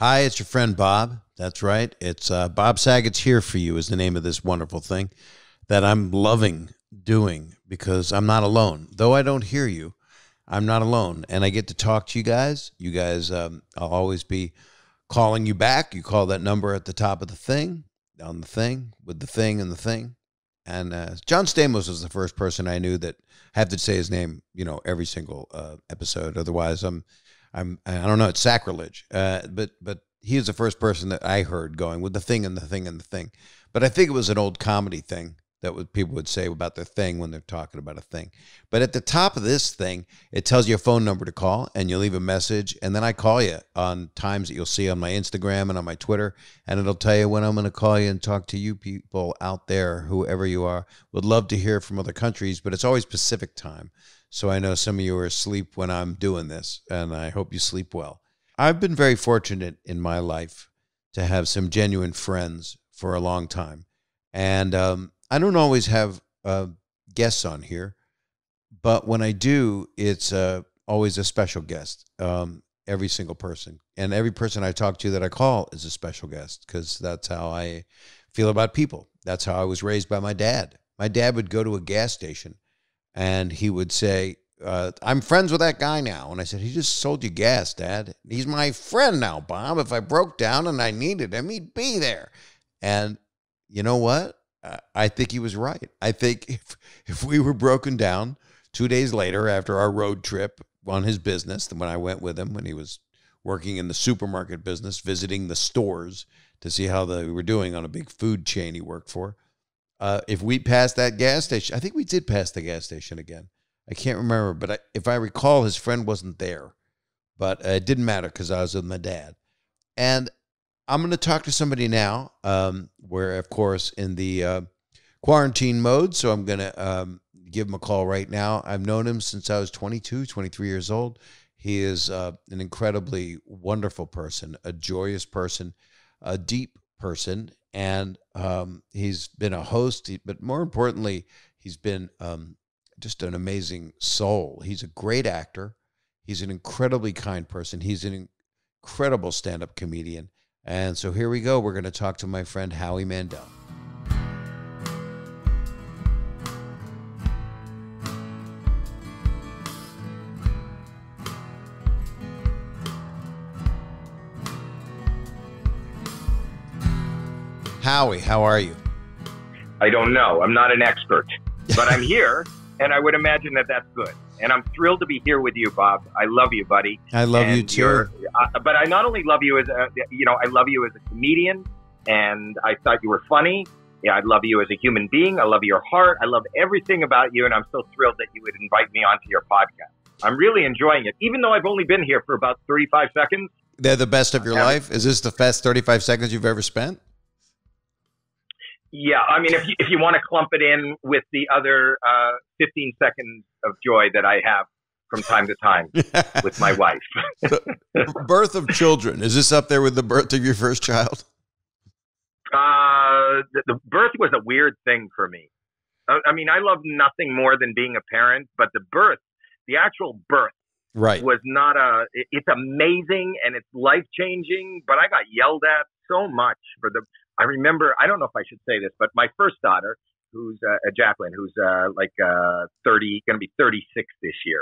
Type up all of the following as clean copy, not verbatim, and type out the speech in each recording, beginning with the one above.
Hi, it's your friend Bob. That's right. It's Bob Saget's Here For You is the name of this wonderful thing that I'm loving doing because I'm not alone. Though I don't hear you, I'm not alone. And I get to talk to you guys. I'll always be calling you back. You call that number at the top of the thing, on the thing, with the thing and the thing. And John Stamos was the first person I knew that had to say his name, every single episode. Otherwise, I don't know, it's sacrilege. But he is the first person that I heard going with the thing and the thing and the thing. But I think it was an old comedy thing that people would say about their thing when they're talking about a thing. But at the top of this thing, it tells you a phone number to call, and you leave a message, and then I call you on times that you'll see on my Instagram and on my Twitter, and it'll tell you when I'm going to call you and talk to you people out there, whoever you are. Would love to hear from other countries, but it's always Pacific time. So I know some of you are asleep when I'm doing this, and I hope you sleep well. I've been very fortunate in my life to have some genuine friends for a long time. And I don't always have guests on here, but when I do, it's always a special guest, every single person. And every person I talk to that I call is a special guest because that's how I feel about people. That's how I was raised by my dad. My dad would go to a gas station and he would say, I'm friends with that guy now. And I said, he just sold you gas, Dad. He's my friend now, Bob. If I broke down and I needed him, he'd be there. And you know what? I think he was right. I think if we were broken down 2 days later after our road trip on his business, when I went with him when he was working in the supermarket business, visiting the stores to see how they were doing on a big food chain he worked for, if we passed that gas station, I think we did pass the gas station again. I can't remember, but if I recall, his friend wasn't there. But it didn't matter because I was with my dad. And I'm going to talk to somebody now. We're, of course, in the quarantine mode, so I'm going to give him a call right now. I've known him since I was 22, 23 years old. He is an incredibly wonderful person, a joyous person, a deep person, and he's been a host, but more importantly, he's been just an amazing soul. He's a great actor. He's an incredibly kind person. He's an incredible stand-up comedian. And so here we go. We're going to talk to my friend Howie Mandel. Howie, how are you? I don't know. I'm not an expert, but I'm here, and I would imagine that that's good. And I'm thrilled to be here with you, Bob. I love you, buddy. I love you too. But I not only love you as I love you as a comedian, and I thought you were funny. Yeah, I love you as a human being. I love your heart. I love everything about you, and I'm so thrilled that you would invite me onto your podcast. I'm really enjoying it, even though I've only been here for about 35 seconds. They're the best of your life? Is this the best 35 seconds you've ever spent? Yeah, I mean, if you want to clump it in with the other 15 seconds of joy that I have from time to time with my wife. Birth of children. Is this up there with the birth of your first child? The birth was a weird thing for me. I mean, I love nothing more than being a parent, but the actual birth right. was not it's amazing and it's life-changing, but I got yelled at so much I remember, I don't know if I should say this, but my first daughter, who's Jacqueline, who's 30, going to be 36 this year.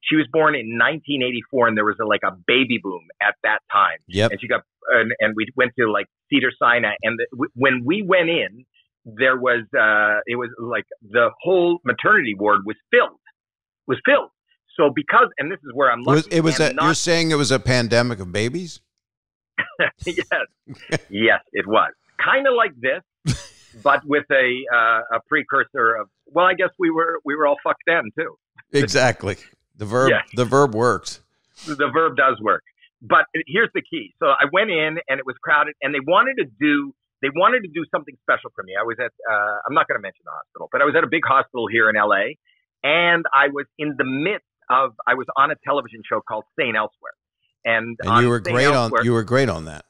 She was born in 1984, and there was a baby boom at that time. Yep. And she got, and we went to Cedars-Sinai, and when we went in, there was, it was the whole maternity ward was filled. So and this is where I'm lucky. You're saying it was a pandemic of babies? Yes, it was kind of like this, but with a precursor of. Well, I guess we were all fucked then too. Exactly. The verb works. The verb does work. But here's the key. So I went in and it was crowded, and they wanted to do something special for me. I was at I'm not going to mention the hospital, but I was at a big hospital here in LA, and I was in the midst of I was on a television show called St. Elsewhere. And you were great on that.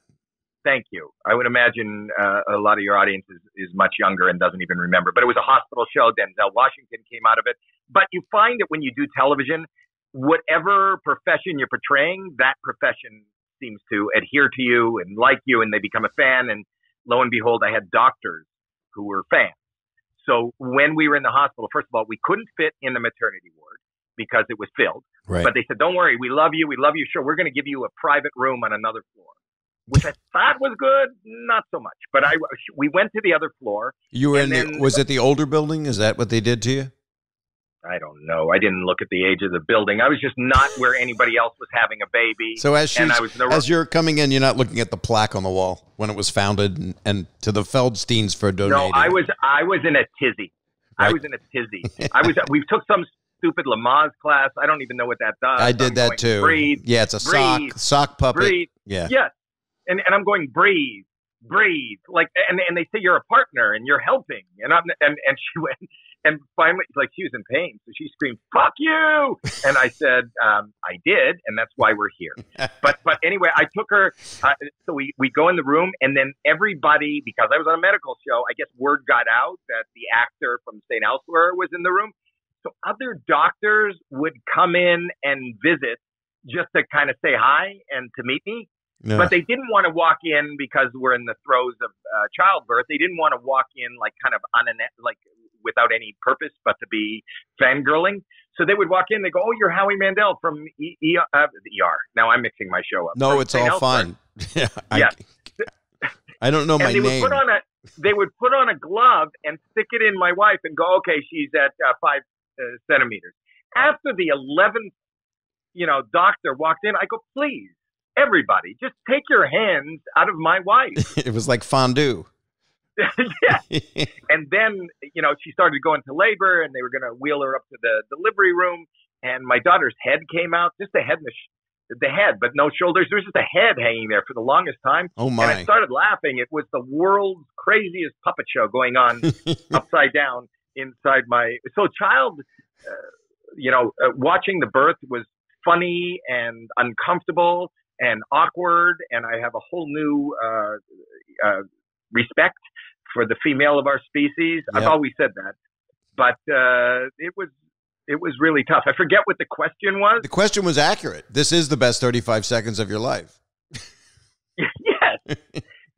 Thank you. I would imagine a lot of your audience is much younger and doesn't even remember. But it was a hospital show. Denzel Washington came out of it. But you find that when you do television, whatever profession you're portraying, that profession seems to adhere to you and like you, and they become a fan. And lo and behold, I had doctors who were fans. So when we were in the hospital, first of all, we couldn't fit in the maternity ward because it was filled. Right. But they said, don't worry, we love you. We love you. Sure, we're going to give you a private room on another floor, which I thought was good. Not so much. But we went to the other floor. You were was it the older building? Is that what they did to you? I don't know. I didn't look at the age of the building. I was just not where anybody else was having a baby. So as you're coming in, you're not looking at the plaque on the wall when it was founded and to the Feldsteins for donating. No, I was in a tizzy. Right? I was in a tizzy. We took some stupid Lamaze class. I don't even know what that does. I did that too. Breathe. Yeah, it's a sock puppet. Breathe. Yeah. Yes. And I'm going, breathe. Like, and they say you're a partner and you're helping. And she went, and finally, like, she was in pain. So she screamed, fuck you. And I said, I did. And that's why we're here. But anyway, I took her. So we go in the room, and then everybody, because I was on a medical show, I guess word got out that the actor from St. Elsewhere was in the room. So other doctors would come in and visit just to kind of say hi and to meet me. No. But they didn't want to walk in because we're in the throes of childbirth. They didn't want to walk in like kind of like without any purpose, but to be fangirling. So they would walk in. They go, "Oh, you're Howie Mandel from ER." Now I'm mixing my show up. No, it's all fine. Yeah, I don't know my name. They would put on a glove and stick it in my wife and go, "Okay, she's at 5 centimeters." After the 11th, doctor walked in, I go, "Please, everybody, just take your hands out of my wife." It was like fondue. Yeah. And then, she started to go into labor, and they were going to wheel her up to the delivery room. And my daughter's head came out, just the head, the head, but no shoulders. There was just a head hanging there for the longest time. Oh my! And I started laughing. It was the world's craziest puppet show going on upside down inside my. So watching the birth was funny and uncomfortable and awkward, and I have a whole new respect for the female of our species. Yep. I've always said that, but it was really tough. I forget what the question was. The question was accurate. This is the best 35 seconds of your life. Yes.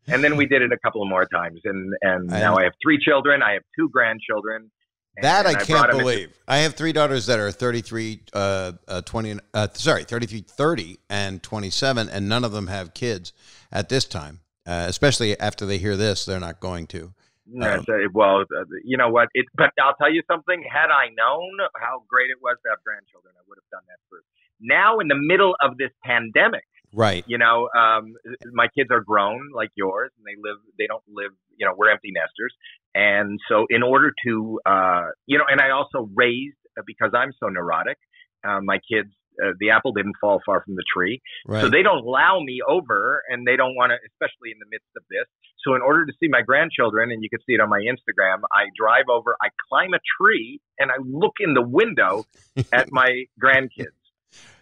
And then we did it a couple of more times, and now I have 3 children. I have 2 grandchildren. That I can't believe. I have 3 daughters that are 33, 30, and 27, and none of them have kids at this time. Especially after they hear this, they're not going to. You know what? But I'll tell you something. Had I known how great it was to have grandchildren, I would have done that first. Now, in the middle of this pandemic, right? My kids are grown like yours, and they don't live. We're empty nesters, and so in order to, and I also raised because I'm so neurotic. My kids. The apple didn't fall far from the tree. Right. So they don't allow me over, and they don't want to, especially in the midst of this. So in order to see my grandchildren, and you can see it on my Instagram, I drive over, I climb a tree, and I look in the window at my grandkids.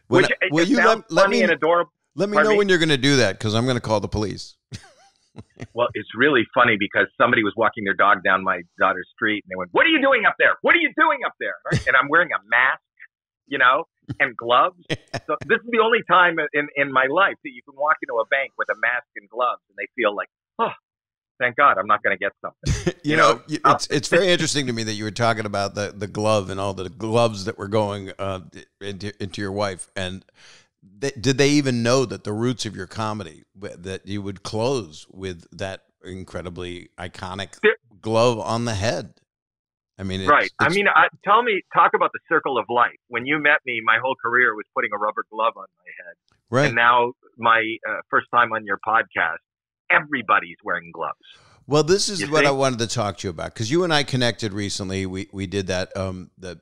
Which sounds funny and adorable. Let me know when you're going to do that, because I'm going to call the police. Well, it's really funny because somebody was walking their dog down my daughter's street, and they went, "What are you doing up there? What are you doing up there?" And I'm wearing a mask, and gloves. So this is the only time in my life that you can walk into a bank with a mask and gloves, and they feel like, oh, thank God, I'm not going to get something. It's very interesting to me that you were talking about the glove and all the gloves that were going into your wife. And did they even know that the roots of your comedy, that you would close with that incredibly iconic glove on the head? I mean, right. Talk about the circle of life. When you met me, my whole career was putting a rubber glove on my head. Right. And now my first time on your podcast, everybody's wearing gloves. Well, this is what I wanted to talk to you about, because you and I connected recently. We did that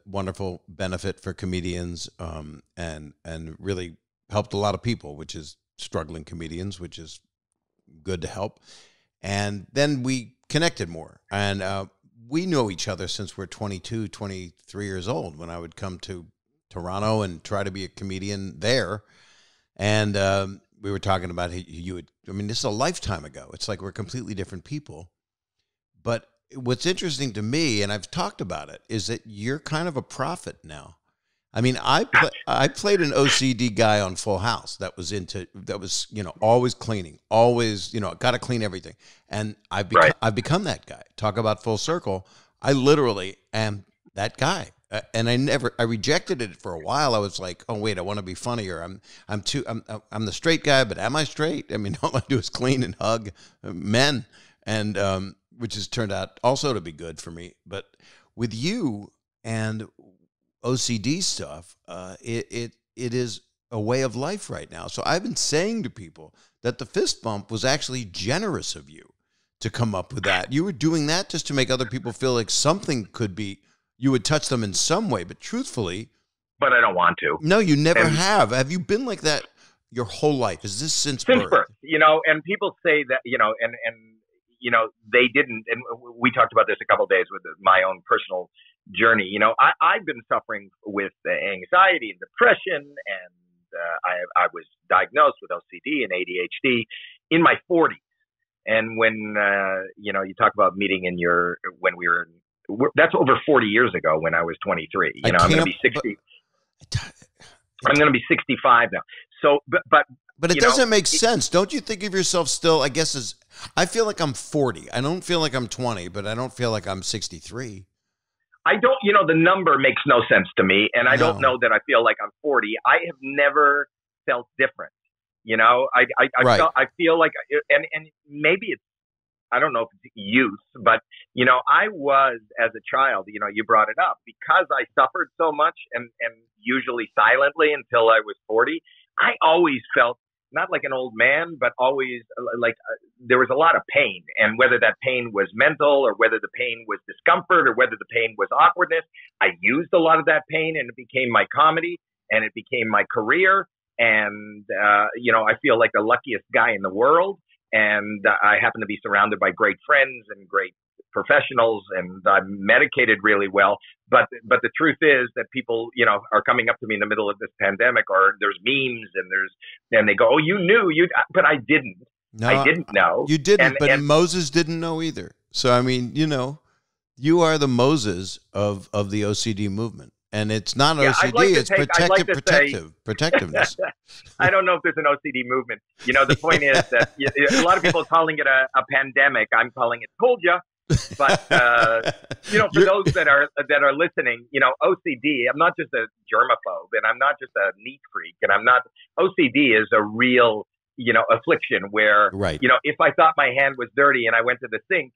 wonderful benefit for comedians and really helped a lot of people, which is struggling comedians, which is good to help. And then we connected more. And we know each other since we're 22, 23 years old, when I would come to Toronto and try to be a comedian there. And we were talking about this is a lifetime ago. It's like we're completely different people. But what's interesting to me, and I've talked about it, is that you're kind of a prophet now. I mean, I played an OCD guy on Full House that was always cleaning, always, got to clean everything. And I've become that guy. Talk about full circle. I literally am that guy. And I rejected it for a while. I was like, oh wait, I want to be funnier. I'm the straight guy, but am I straight? I mean, all I do is clean and hug men, and which has turned out also to be good for me. But with you and OCD stuff, it is a way of life right now. So I've been saying to people that the fist bump was actually generous of you to come up with that. You were doing that just to make other people feel like something could be, you would touch them in some way, but truthfully. But I don't want to. No, you never have. Have you been like that your whole life? Is this since birth? And people say that, and they didn't. And we talked about this a couple of days with my own personal journey. I've been suffering with anxiety and depression, and I was diagnosed with OCD and ADHD in my 40s. And when, you talk about meeting that's over 40 years ago when I was 23. I'm going to be 60. I'm going to be 65 now. So, but it doesn't make sense. Don't you think of yourself still, I guess, I feel like I'm 40. I don't feel like I'm 20, but I don't feel like I'm 63. I don't, the number makes no sense to me. And I don't know that I feel like I'm 40. I have never felt different. I feel like, and maybe it's, I don't know if it's youth, but, I was as a child, you brought it up, because I suffered so much and usually silently until I was 40, I always felt not like an old man, but always like there was a lot of pain. And whether that pain was mental or whether the pain was discomfort or whether the pain was awkwardness, I used a lot of that pain and it became my comedy and it became my career. And, I feel like the luckiest guy in the world. And I happen to be surrounded by great friends and great professionals, and I'm medicated really well. But the truth is that people, are coming up to me in the middle of this pandemic, or there's memes and they go, "Oh, you knew but I didn't. No, I didn't know. You didn't, but Moses didn't know either. So I mean, you are the Moses of the OCD movement. And it's not OCD, it's protectiveness. I don't know if there's an OCD movement. The point is that a lot of people are calling it a pandemic. I'm calling it told ya. But, for those that are listening, OCD, I'm not just a germaphobe and I'm not just a neat freak, and OCD is a real, affliction where, if I thought my hand was dirty and I went to the sink,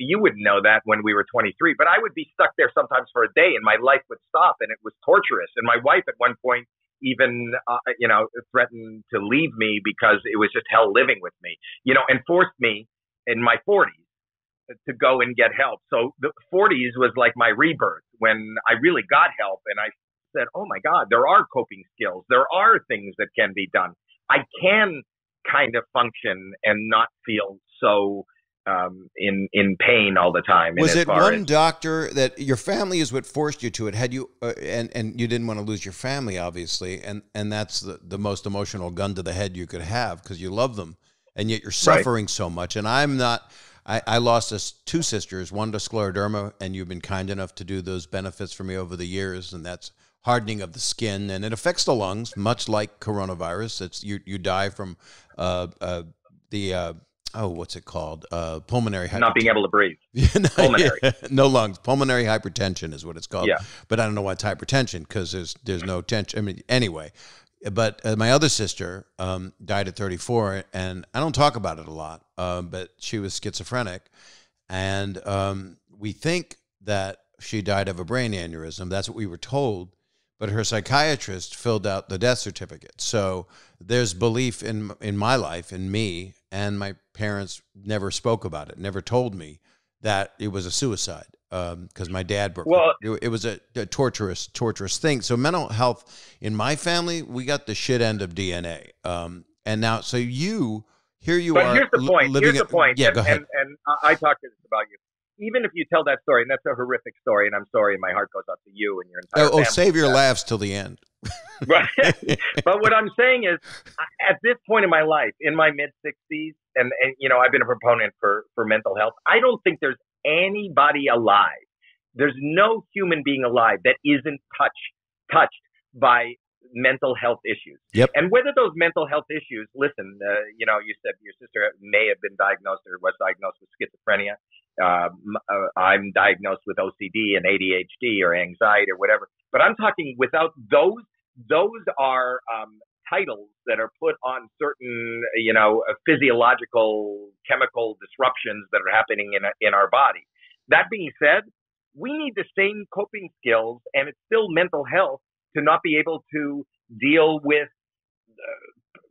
you wouldn't know that when we were 23, but I would be stuck there sometimes for a day and my life would stop and it was torturous. And my wife at one point even, threatened to leave me because it was just hell living with me, and forced me in my 40s to go and get help. So the 40s was like my rebirth when I really got help. And I said, oh my God, there are coping skills. There are things that can be done. I can kind of function and not feel so in pain all the time. Was it one doctor that your family is what forced you to it? Had you and you didn't want to lose your family, obviously, and that's the most emotional gun to the head you could have because you love them, and yet you're suffering so much. And I'm not. I lost two sisters, one to scleroderma, and you've been kind enough to do those benefits for me over the years, and that's hardening of the skin, and it affects the lungs, much like coronavirus. It's you die from what's it called? Pulmonary hypertension. Not being able to breathe. Pulmonary. No lungs. Pulmonary hypertension is what it's called. Yeah. But I don't know why it's hypertension because there's no tension. I mean, anyway. But my other sister died at 34, and I don't talk about it a lot, but she was schizophrenic. And we think that she died of a brain aneurysm. That's what we were told. But her psychiatrist filled out the death certificate. So there's belief in my life, in me, and my parents never spoke about it, never told me that it was a suicide because my dad broke it was a torturous thing. So mental health in my family, we got the shit end of DNA. And now, so you are. Here's the point. Here's the point. Yeah, go ahead. And I talked to this about you. Even if you tell that story, and that's a horrific story, and I'm sorry, my heart goes out to you and your entire family. Save your laughs till the end. Right. But what I'm saying is, at this point in my life, in my mid-60s, and I've been a proponent for mental health, I don't think there's anybody alive. There's no human being alive that isn't touched touched by mental health issues. Yep. And whether those mental health issues, listen, you said your sister may have been diagnosed or was diagnosed with schizophrenia. I'm diagnosed with OCD and ADHD or anxiety or whatever. But I'm talking without those are titles that are put on certain, physiological chemical disruptions that are happening in our body. That being said, we need the same coping skills, and it's still mental health to not be able to deal with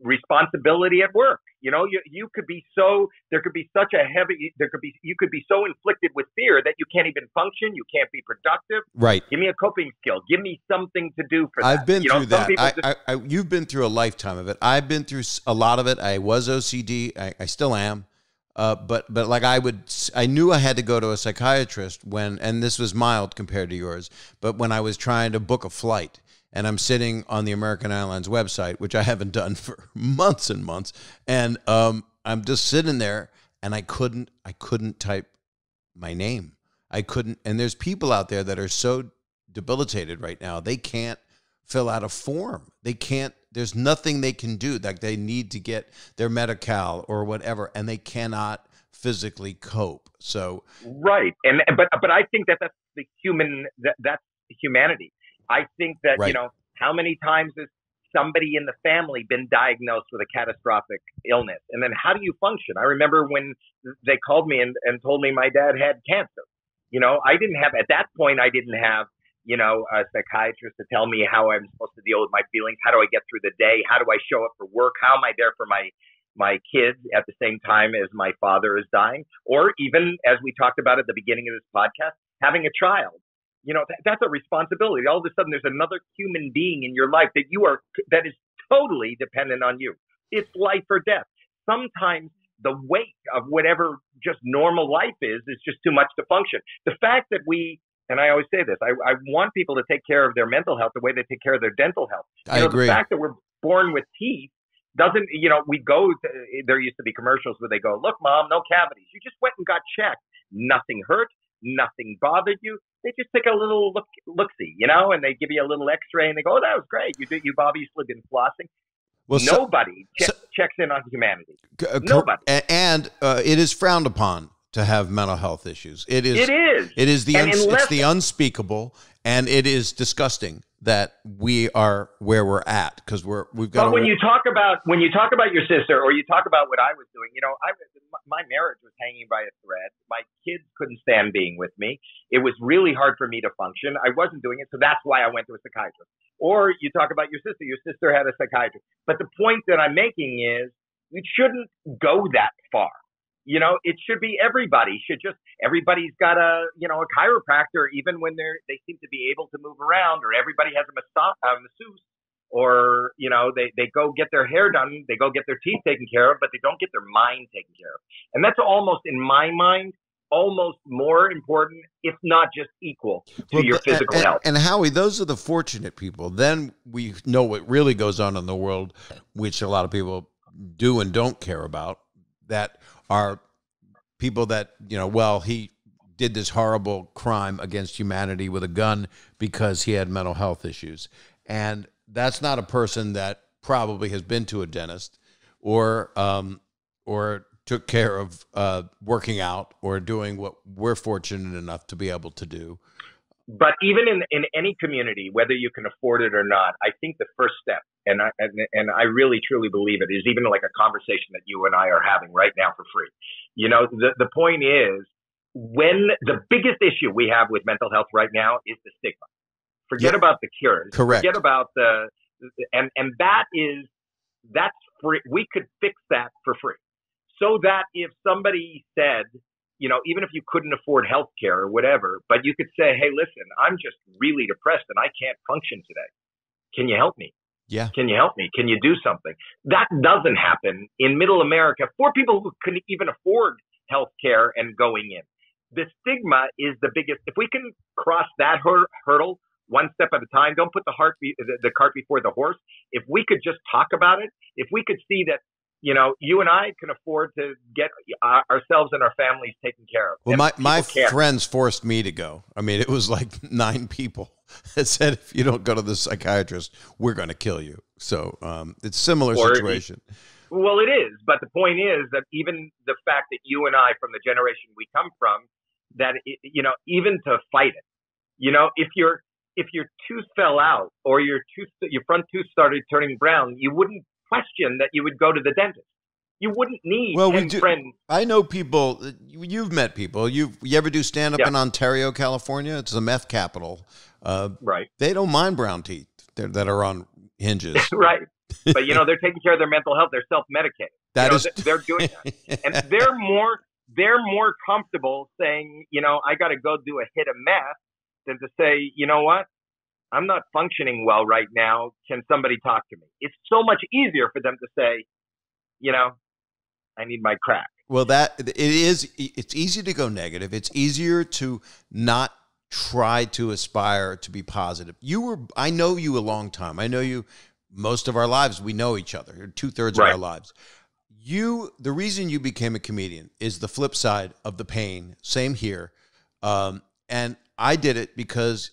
responsibility at work. You could be so inflicted with fear that you can't even function. You can't be productive. Right. Give me a coping skill. Give me something to do for that. I've been through that. You've been through a lifetime of it. I've been through a lot of it. I was OCD. I still am. But like I knew I had to go to a psychiatrist and this was mild compared to yours, but when I was trying to book a flight and I'm sitting on the American Airlines website, which I haven't done for months and months, and I'm just sitting there and I couldn't type my name. I couldn't, and there's people out there that are so debilitated right now, they can't fill out a form. They can't, there's nothing they can do. Like they need to get their Medi-Cal or whatever, and they cannot physically cope. So right, but I think that's the that's humanity. I think that right. How many times has somebody in the family been diagnosed with a catastrophic illness, and then how do you function? I remember when they called me and told me my dad had cancer. I didn't have a psychiatrist to tell me how I'm supposed to deal with my feelings. How do I get through the day? How do I show up for work? How am I there for my kids at the same time as my father is dying? Or even, as we talked about at the beginning of this podcast, having a child. That's a responsibility. All of a sudden, there's another human being in your life that is totally dependent on you. It's life or death. Sometimes the weight of whatever just normal life is just too much to function. The fact that and I always say this, I want people to take care of their mental health the way they take care of their dental health. I agree. The fact that we're born with teeth doesn't, there used to be commercials where they go, look, Mom, no cavities. You just went and got checked. Nothing hurt. Nothing bothered you. They just take a little look-see, and they give you a little x-ray and they go, oh, that was great. You obviously been flossing. Well, nobody checks in on humanity. Nobody. And it is frowned upon to have mental health issues. It is. It's the unspeakable, and it is disgusting that we are where we're at because we've got. But when you talk about your sister, or you talk about what I was doing, my marriage was hanging by a thread. My kids couldn't stand being with me. It was really hard for me to function. I wasn't doing it, so that's why I went to a psychiatrist. Or you talk about your sister. Your sister had a psychiatrist. But the point that I'm making is it shouldn't go that far. It should be everybody. Everybody's got a chiropractor, even when they seem to be able to move around, or everybody has a masseuse, or, they go get their hair done, they go get their teeth taken care of, but they don't get their mind taken care of. And that's almost, in my mind, almost more important, if not just equal to your physical health. And Howie, those are the fortunate people. Then we know what really goes on in the world, which a lot of people do and don't care about, that are people that, he did this horrible crime against humanity with a gun because he had mental health issues. And that's not a person that probably has been to a dentist or took care of working out or doing what we're fortunate enough to be able to do. But even in any community, whether you can afford it or not, I think the first step, and I really truly believe it, is even like a conversation that you and I are having right now for free. The point is, when the biggest issue we have with mental health right now is the stigma. Forget about the cures. Correct. Forget about and that's free. We could fix that for free. So that if somebody said, even if you couldn't afford health care or whatever, but you could say, hey, listen, I'm just really depressed and I can't function today. Can you help me? Yeah. Can you help me? Can you do something? That doesn't happen in middle America for people who can even afford health care and going in. The stigma is the biggest. If we can cross that hurdle one step at a time, don't put the cart before the horse. If we could just talk about it, if we could see that you know, you and I can afford to get ourselves and our families taken care of. Well, And my people care. friends forced me to go. I mean, it was like 9 people that said, if you don't go to the psychiatrist, we're going to kill you. So it's a similar situation. Well, it is. But the point is that even the fact that you and I, from the generation we come from, that, you know, even to fight it, you know, if your tooth fell out or your front tooth started turning brown, you wouldn't question that you would go to the dentist. You wouldn't need 10 friends. I know people. You've met people. You ever do stand up in Ontario, California? It's the meth capital. Right. They don't mind brown teeth that are on hinges. Right. But you know, they're taking care of their mental health. They're self-medicating. They're doing that, and they're more comfortable saying, you know, I got to go do a hit of meth than to say, you know what, I'm not functioning well right now. Can somebody talk to me? It's so much easier for them to say, you know, I need my crack. Well, it's easy to go negative. It's easier to not try to aspire to be positive. I know you a long time. I know you most of our lives. We know each other, 2/3 of our lives. The reason you became a comedian is the flip side of the pain. Same here. And I did it because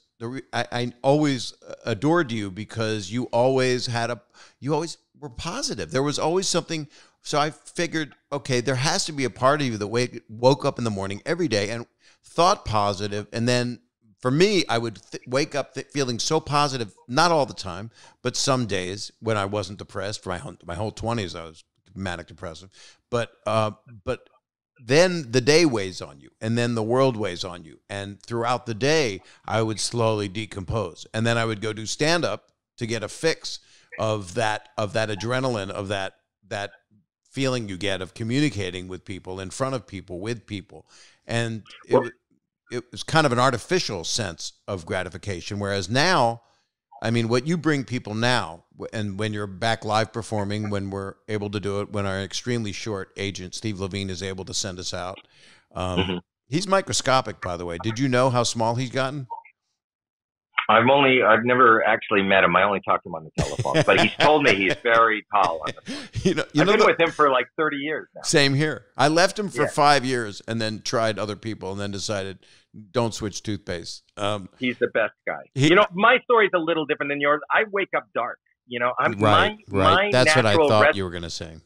I always adored you because you always were positive. There was always something. So I figured, okay, there has to be a part of you that woke up in the morning every day and thought positive. And then for me, I would wake up feeling so positive, not all the time, but some days when I wasn't depressed. For my whole 20s, I was manic depressive. But then the day weighs on you, and then the world weighs on you. And throughout the day, I would slowly decompose. And then I would go do stand-up to get a fix of that adrenaline, of that feeling you get of communicating with people, in front of people, with people. And it was kind of an artificial sense of gratification. Whereas now, I mean, what you bring people now, and when you're back live performing, when we're able to do it, when our extremely short agent, Steve Levine, is able to send us out. He's microscopic, by the way. Did you know how small he's gotten? I've never actually met him. I only talked to him on the telephone, but he's told me he's very tall. I've been with him for like 30 years now. Same here. I left him for 5 years and then tried other people and then decided, don't switch toothpaste. He's the best guy. You know, my story's a little different than yours. I wake up dark. You know, right. That's what I thought you were going to say.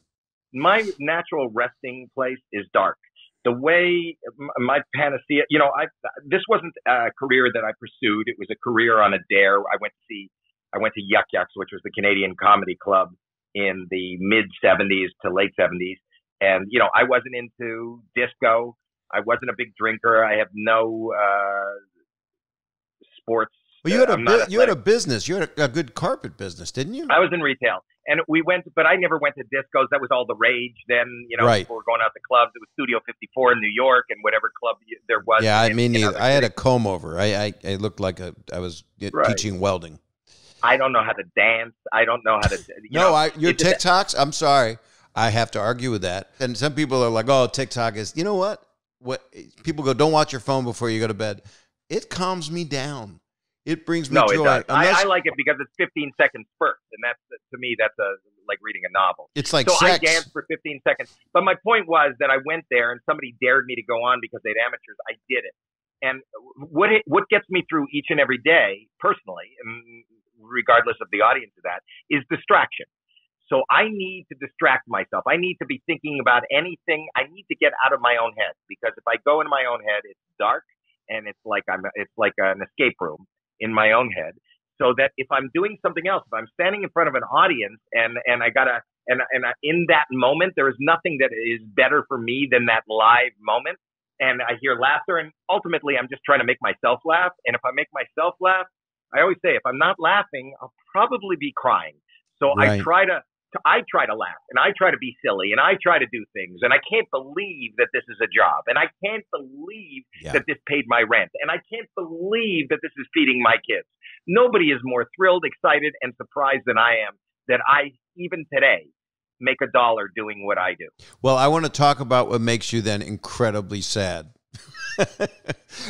My natural resting place is dark. The way my panacea, you know, this wasn't a career that I pursued. It was a career on a dare. I went to Yuck Yucks, which was the Canadian comedy club in the mid 70s to late 70s. And, you know, I wasn't into disco. I wasn't a big drinker. I have no sports. Well, you had a business. You had a good carpet business, didn't you? I was in retail. And but I never went to discos. That was all the rage then, you know, people were going out to clubs. It was Studio 54 in New York and whatever club there was. Yeah, I mean, I had a comb over. I looked like I was teaching welding. I don't know how to dance. I don't know how to. Your TikToks, I'm sorry. I have to argue with that. And some people are like, oh, TikTok is, you know what? People go, don't watch your phone before you go to bed. It calms me down. It brings me joy. It does. I like it because it's 15-second spurts, and to me that's like reading a novel. It's like sex. I danced for 15 seconds. But my point was that I went there, and somebody dared me to go on because they'd amateurs. I did it, and what gets me through each and every day, personally, and regardless of the audience of that, is distraction. So I need to distract myself. I need to be thinking about anything. I need to get out of my own head, because if I go in my own head, it's dark, and it's like an escape room in my own head. So that if I'm doing something else, if I'm standing in front of an audience and in that moment, there is nothing that is better for me than that live moment. And I hear laughter, and ultimately I'm just trying to make myself laugh. And if I make myself laugh, I always say, if I'm not laughing, I'll probably be crying. So I try to laugh, and I try to be silly, and I try to do things. And I can't believe that this is a job. And I can't believe that this paid my rent. And I can't believe that this is feeding my kids. Nobody is more thrilled, excited, and surprised than I am that I, even today, make $1 doing what I do. Well, I want to talk about what makes you then incredibly sad.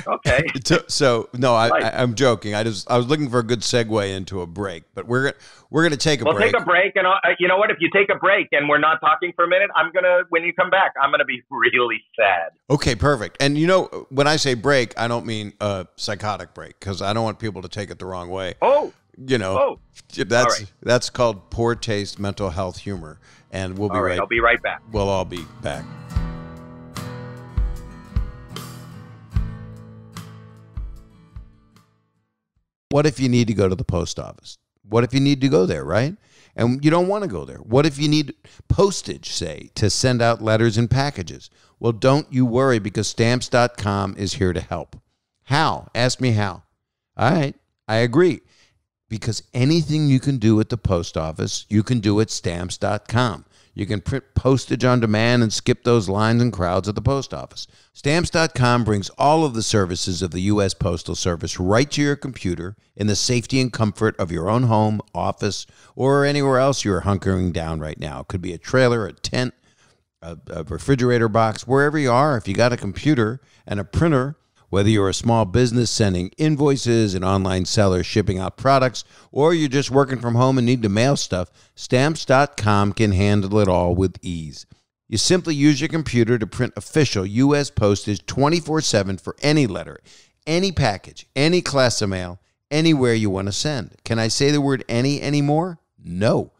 Okay. So no, Right. I'm joking. I was looking for a good segue into a break, but we're gonna take a break. We'll take a break, and you know what? If you take a break and we're not talking for a minute, when you come back, I'm gonna be really sad. Okay, perfect. And when I say break, I don't mean a psychotic break, because I don't want people to take it the wrong way. Oh. That's called poor taste, mental health humor, and we'll be right. I'll be right back. We'll all be back. What if you need to go to the post office? What if you need to go there, right? And you don't want to go there. What if you need postage, say, to send out letters and packages? Well, don't you worry, because Stamps.com is here to help. How? Ask me how. All right, I agree. Because anything you can do at the post office, you can do at Stamps.com. You can print postage on demand and skip those lines and crowds at the post office. Stamps.com brings all of the services of the U.S. Postal Service right to your computer in the safety and comfort of your own home, office, or anywhere else you're hunkering down right now. It could be a trailer, a tent, a refrigerator box, wherever you are. If you got a computer and a printer, whether you're a small business sending invoices, an online seller shipping out products, or you're just working from home and need to mail stuff, Stamps.com can handle it all with ease. You simply use your computer to print official U.S. postage 24/7 for any letter, any package, any class of mail, anywhere you want to send. Can I say the word any anymore? No.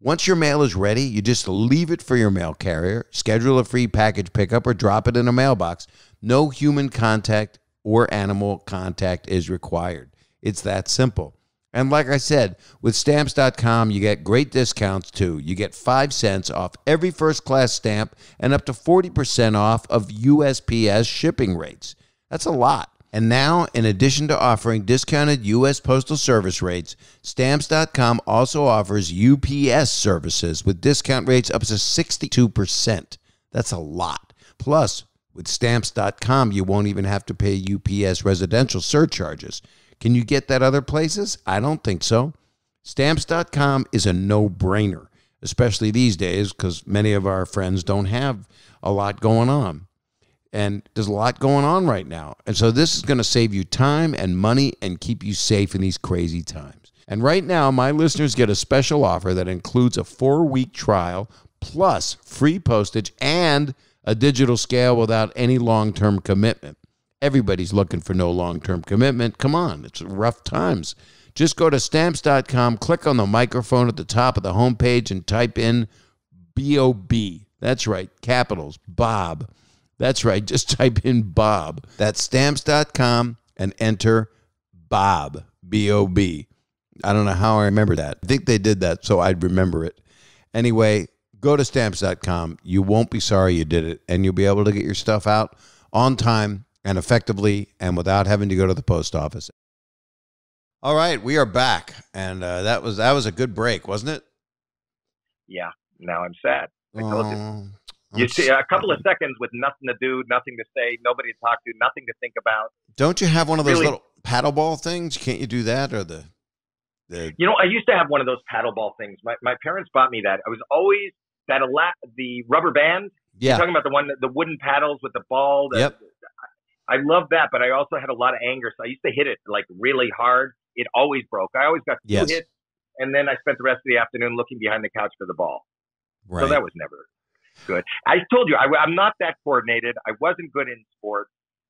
Once your mail is ready, you just leave it for your mail carrier, schedule a free package pickup, or drop it in a mailbox. No human contact or animal contact is required. It's that simple. And like I said, with Stamps.com, you get great discounts too. You get 5 cents off every first-class stamp and up to 40% off of USPS shipping rates. That's a lot. And now, in addition to offering discounted U.S. Postal Service rates, Stamps.com also offers UPS services with discount rates up to 62%. That's a lot. Plus, with Stamps.com, you won't even have to pay UPS residential surcharges. Can you get that other places? I don't think so. Stamps.com is a no-brainer, especially these days, because many of our friends don't have a lot going on. And there's a lot going on right now. And so this is going to save you time and money and keep you safe in these crazy times. And right now, my listeners get a special offer that includes a 4-week trial plus free postage and a digital scale without any long-term commitment. Everybody's looking for no long-term commitment. Come on, it's rough times. Just go to Stamps.com, click on the microphone at the top of the homepage, and type in B-O-B. That's right, capitals, Bob. That's right, just type in Bob. That's Stamps.com and enter Bob, B-O-B. I don't know how I remember that. I think they did that so I'd remember it. Anyway, go to Stamps.com. You won't be sorry you did it, and you'll be able to get your stuff out on time and effectively and without having to go to the post office. All right, we are back, and that was a good break, wasn't it? Yeah, now I'm sad. I told you. You see a couple of seconds with nothing to do, nothing to say, nobody to talk to, nothing to think about. Don't you have one of those little paddleball things? Can't you do that? Or the You know, I used to have one of those paddleball things. My parents bought me that. I was always the rubber band. Yeah. You're talking about the wooden paddles with the ball. Yep. I love that, but I also had a lot of anger, so I used to hit it like really hard. It always broke. I always got 2 hits, and then I spent the rest of the afternoon looking behind the couch for the ball. Right. So that was never good. I told you, I'm not that coordinated. I wasn't good in sports.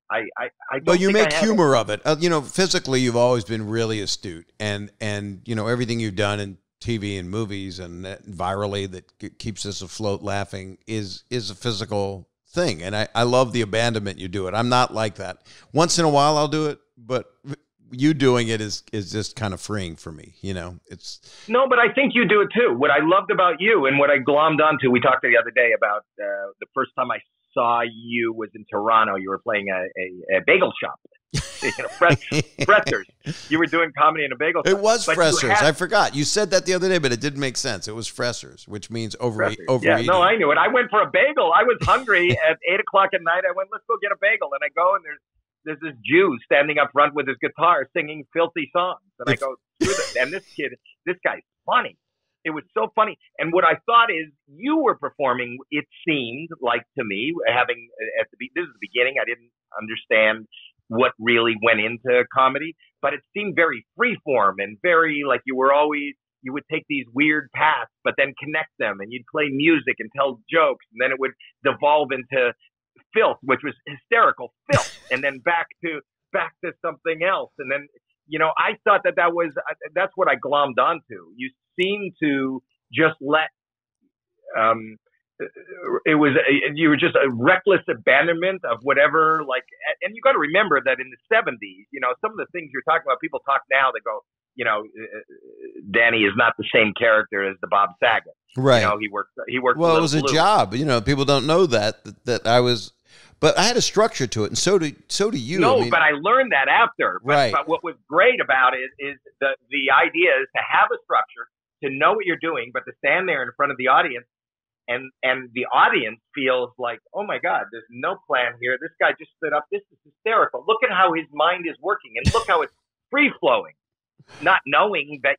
I don't. Well, you make humor of it. Physically, you've always been really astute, and everything you've done in TV and movies and virally that keeps us afloat laughing is a physical thing. And I love the abandonment you do it. I'm not like that. Once in a while I'll do it, but you doing it is just kind of freeing for me. No, but I think you do it too. What I loved about you and what I glommed onto, we talked the other day about the first time I saw you was in Toronto. You were playing a bagel shop. Fressers. You were doing comedy in a bagel shop. It was Fressers. I forgot. You said that the other day, but it didn't make sense. It was Fressers, which means overeating. Yeah, no, I knew it. I went for a bagel. I was hungry at 8 o'clock at night. I went, let's go get a bagel. And I go, and there's this Jew standing up front with his guitar singing filthy songs. And I go, and this guy's funny. It was so funny. And what I thought is you were performing, it seemed like to me, having this is the beginning, I didn't understand what really went into comedy, but it seemed very freeform and very like you would take these weird paths, but then connect them, and you'd play music and tell jokes, and then it would devolve into filth, which was hysterical filth, and then back to something else. And then, I thought that's what I glommed onto. You seem to just let, you were just a reckless abandonment of whatever, like, and you got to remember that in the 70s, some of the things you're talking about, people talk now, they go, Danny is not the same character as the Bob Saget. Right. He worked. Well, it was a job. People don't know that I was, but I had a structure to it, and so do you. No, but I learned that after. Right. But what was great about it is the idea is to have a structure, to know what you're doing, but to stand there in front of the audience, and the audience feels like, oh my God, there's no plan here. This guy just stood up. This is hysterical. Look at how his mind is working, and look how it's free flowing. Not knowing that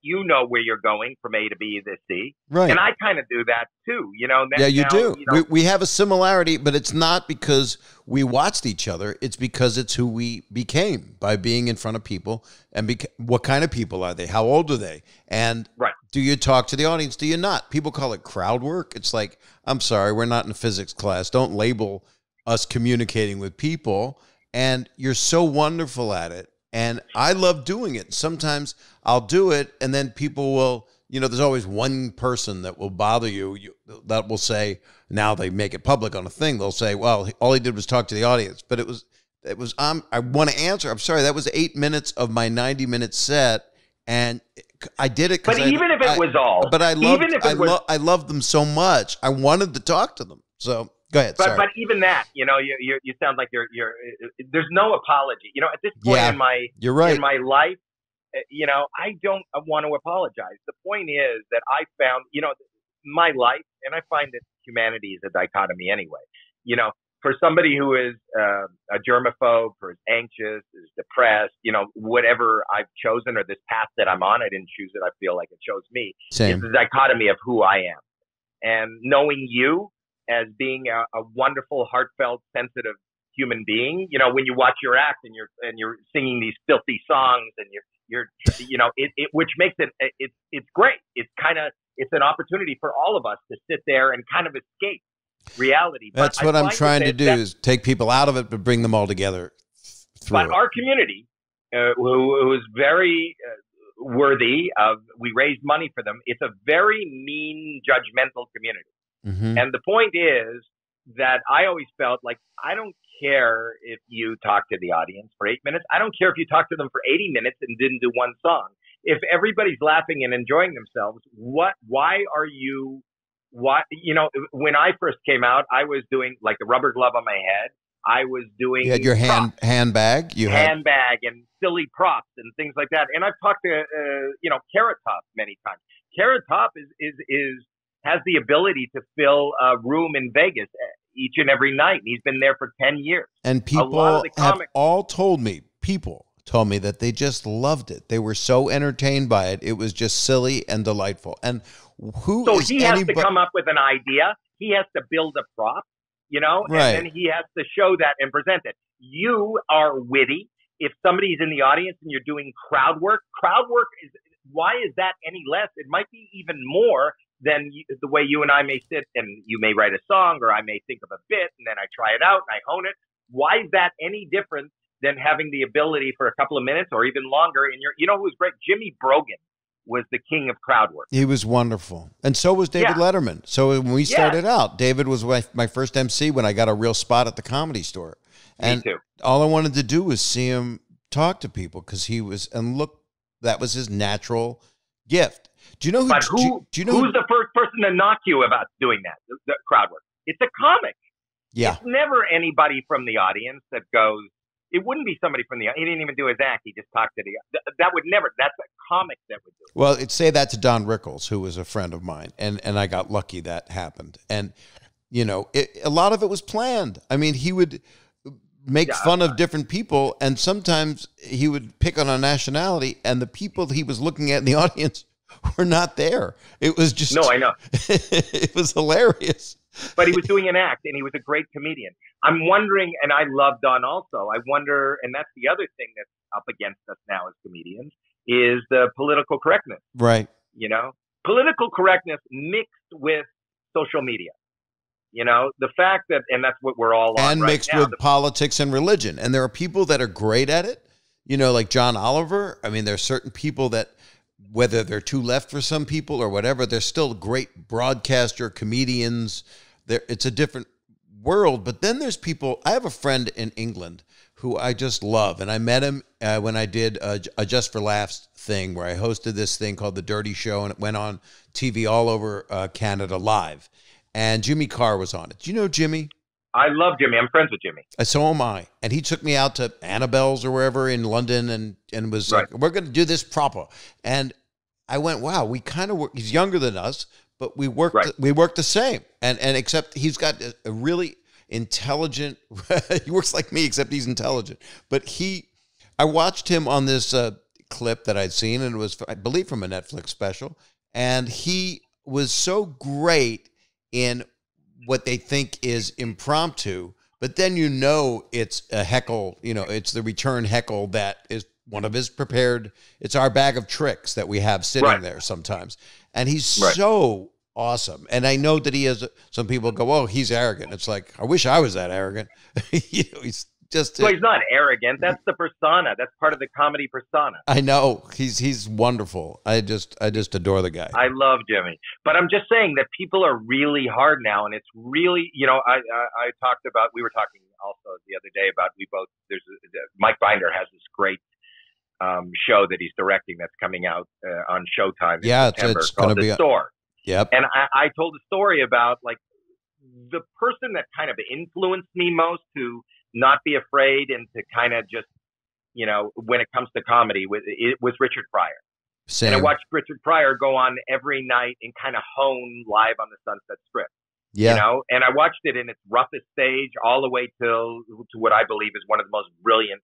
where you're going from A to B to C. Right. And I kind of do that too, Yeah, you do. We have a similarity, but it's not because we watched each other. It's because it's who we became by being in front of people. And what kind of people are they? How old are they? And do you talk to the audience? Do you not? People call it crowd work. It's like, I'm sorry, we're not in a physics class. Don't label us communicating with people. And you're so wonderful at it. And I love doing it. Sometimes I'll do it, and then people will, there's always one person that will bother you that will say, now they make it public on a thing. They'll say, well, all he did was talk to the audience. But it was I want to answer. I'm sorry, that was 8 minutes of my 90-minute set, and I did it. But even if it was all. But I loved them so much. I wanted to talk to them. So. Go ahead. But even that, you sound like you're. There's no apology. At this point in my life, I don't want to apologize. The point is that I found, my life, and I find that humanity is a dichotomy anyway. For somebody who is a germaphobe, or is anxious, is depressed, whatever I've chosen or this path that I'm on, I didn't choose it. I feel like it chose me. Same. It's the dichotomy of who I am, and knowing you as being a wonderful, heartfelt, sensitive human being. When you watch your act and you're singing these filthy songs and you're which makes it's great. It's an opportunity for all of us to sit there and kind of escape reality. That's what I'm trying to do is take people out of it, but bring them all together. But our community, who is very worthy of, we raised money for them. It's a very mean, judgmental community. Mm-hmm. And the point is that I always felt like, I don't care if you talk to the audience for 8 minutes. I don't care if you talk to them for 80 minutes and didn't do one song. If everybody's laughing and enjoying themselves, when I first came out, I was doing like the rubber glove on my head. I was doing. You had your handbag. Handbag and silly props and things like that. And I've talked to Carrot Top many times. Carrot Top has the ability to fill a room in Vegas each and every night. He's been there for 10 years. And people have all told me that they just loved it. They were so entertained by it. It was just silly and delightful. And he has to come up with an idea. He has to build a prop, right. And then he has to show that and present it. You are witty. If somebody's in the audience and you're doing crowd work is, why is that any less? It might be even more than the way you and I may sit and you may write a song, or I may think of a bit and then I try it out and I hone it. Why is that any different than having the ability for a couple of minutes or even longer? And who was great? Jimmy Brogan was the king of crowd work. He was wonderful. And so was David Letterman. So when we started out, David was my first MC when I got a real spot at the Comedy Store. And Me too. All I wanted to do was see him talk to people because that was his natural gift. Do you know who's the first person to knock you about doing that? The crowd work. It's a comic. Yeah. It's never anybody from the audience that goes. It wouldn't be somebody from the audience. He didn't even do his act. He just talked to that would never. That's a comic that would do it. Well, say that to Don Rickles, who was a friend of mine, and I got lucky that happened. And a lot of it was planned. I mean, he would make fun of different people, and sometimes he would pick on a nationality, and the people he was looking at in the audience were not there. It was just No, I know. it was hilarious. But he was doing an act, and he was a great comedian. I'm wondering, and I love Don also. I wonder, and that's the other thing that's up against us now as comedians, is the political correctness. Right. You know, political correctness mixed with social media. You know, the fact that, and that's what we're all on and right mixed now. with politics and religion. And there are people that are great at it, you know, like John Oliver. I mean, there are certain people that, whether they're too left for some people or whatever, they're still great broadcaster, comedians. It's a different world. But then there's people, I have a friend in England who I just love. And I met him when I did a Just for Laughs thing where I hosted this thing called The Dirty Show, and it went on TV all over Canada live. And Jimmy Carr was on it. Do you know Jimmy? I love Jimmy. I'm friends with Jimmy. So am I. And he took me out to Annabelle's or wherever in London and was Right. like, we're going to do this proper. And I went, wow, we kind of work. He's younger than us, but we work the same. And except he's got a really intelligent, he works like me, except he's intelligent. But I watched him on this clip that I'd seen, and it was, I believe, from a Netflix special. And he was so great in what they think is impromptu, but then it's a heckle, it's the return heckle that is one of his prepared, it's our bag of tricks that we have sitting there sometimes. And he's so awesome. And I know that he has, some people go, oh, he's arrogant. It's like, I wish I was that arrogant. He's just... Well, he's not arrogant. That's the persona. That's part of the comedy persona. I know. He's wonderful. I just adore the guy. I love Jimmy. But I'm just saying that people are really hard now, and it's really, we were talking also the other day about, Mike Binder has this great show that he's directing that's coming out on Showtime in September it's called going to be The Store. Yep. And I told a story about, like, the person that kind of influenced me most to not be afraid and to kind of just, when it comes to comedy, it was Richard Pryor. Same. And I watched Richard Pryor go on every night and kind of hone live on the Sunset Strip. Yeah. And I watched it in its roughest stage all the way to what I believe is one of the most brilliant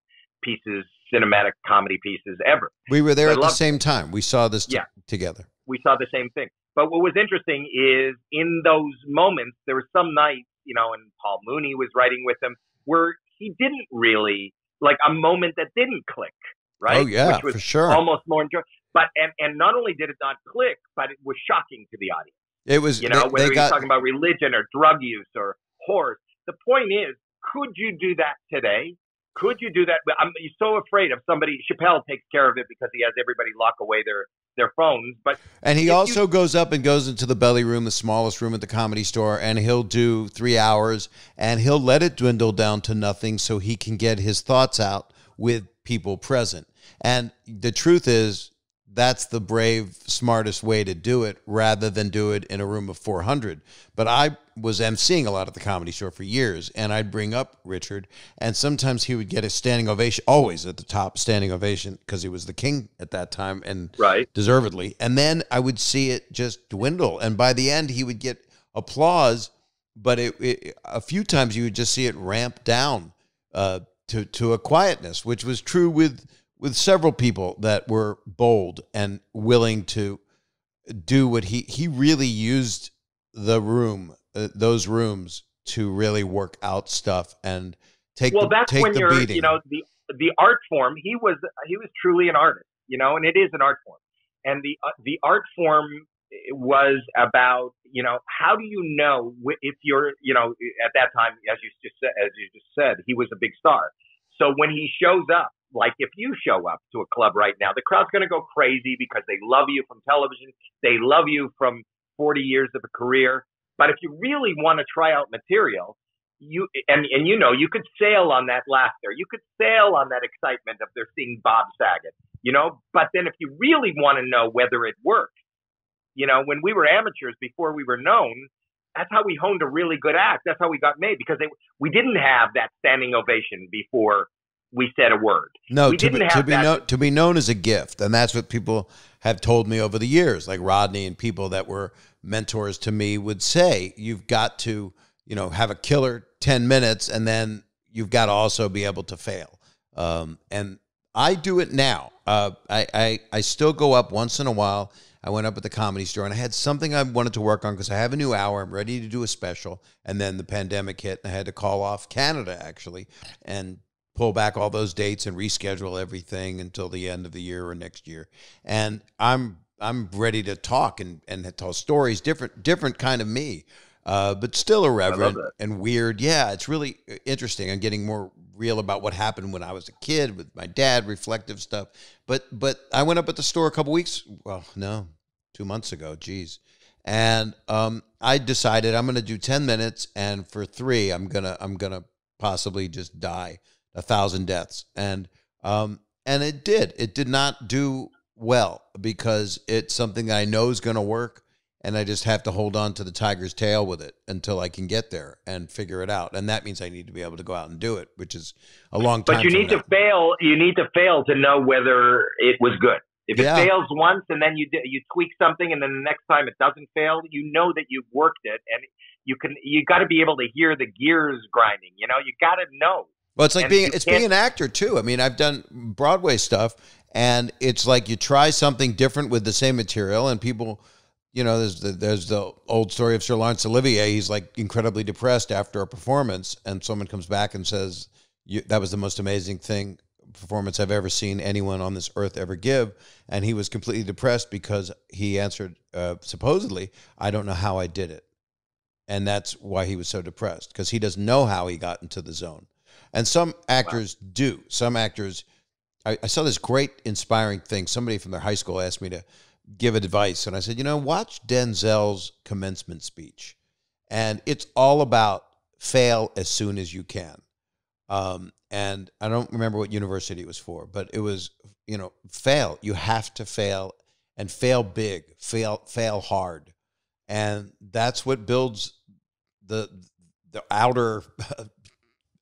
cinematic comedy pieces ever. We were there at the same time. We saw this together. We saw the same thing. But what was interesting is in those moments, there were some nights, and Paul Mooney was writing with him, where he didn't really, like, a moment that didn't click, right? Oh, yeah, which was for sure. Almost more enjoyable. But, and not only did it not click, but it was shocking to the audience. It was, whether you're talking about religion or drug use or horror. The point is, could you do that today? Could you do that? I'm so afraid of somebody. Chappelle takes care of it because he has everybody lock away their phones. And he also goes up and goes into the belly room, the smallest room at the Comedy Store, and he'll do 3 hours, and he'll let it dwindle down to nothing so he can get his thoughts out with people present. And the truth is, that's the brave, smartest way to do it rather than do it in a room of 400. But I was emceeing a lot at the Comedy Store for years, and I'd bring up Richard, and sometimes he would get a standing ovation, always at the top standing ovation, because he was the king at that time, and deservedly. And then I would see it just dwindle, and by the end he would get applause, but a few times you would just see it ramp down to a quietness, which was true with several people that were bold and willing to do what he really used the room, those rooms, to really work out stuff and take the beating. The art form. He was truly an artist, and it is an art form. And the art form was about, how do you know if you're, at that time, as you just said, he was a big star. So when he shows up, like if you show up to a club right now, the crowd's going to go crazy because they love you from television. They love you from 40 years of a career. But if you really want to try out material, you could sail on that laughter. You could sail on that excitement of they're seeing Bob Saget, But then if you really want to know whether it works, when we were amateurs before we were known, that's how we honed a really good act. That's how we got made, because we didn't have that standing ovation before we said a word. No, to be known as a gift. And that's what people have told me over the years, like Rodney and people that were mentors to me would say, you've got to, have a killer 10 minutes, and then you've got to also be able to fail. And I do it now. I still go up once in a while. I went up at the Comedy Store, and I had something I wanted to work on because I have a new hour. I'm ready to do a special. And then the pandemic hit, and I had to call off Canada, actually, and pull back all those dates and reschedule everything until the end of the year or next year. And I'm ready to talk and tell stories, different kind of me, but still irreverent and weird. Yeah, it's really interesting. I'm getting more real about what happened when I was a kid with my dad, reflective stuff. But I went up at the store a couple weeks, 2 months ago, geez. And I decided I'm going to do 10 minutes, and for 3, I'm gonna possibly just die 1,000 deaths. And it did not do well, because it's something that I know is going to work, and I just have to hold on to the tiger's tail with it until I can get there and figure it out. And that means I need to be able to go out and do it, which is a long time. But you need to fail. You need to fail to know whether it was good. If it fails once and then you tweak something, and then the next time it doesn't fail, you know that you've worked it, and you got to be able to hear the gears grinding. You got to know. Well, it's like being an actor too. I mean, I've done Broadway stuff, and it's like you try something different with the same material, and people, there's the old story of Sir Laurence Olivier. He's like incredibly depressed after a performance, and someone comes back and says, that was the most amazing performance I've ever seen anyone on this earth ever give. And he was completely depressed because he answered, supposedly, I don't know how I did it. And that's why he was so depressed, because he doesn't know how he got into the zone. And some actors do. Some actors, I saw this great inspiring thing. Somebody from their high school asked me to give advice. And I said, watch Denzel's commencement speech. And it's all about fail as soon as you can. And I don't remember what university it was for, but it was, fail. You have to fail, and fail big, fail hard. And that's what builds the outer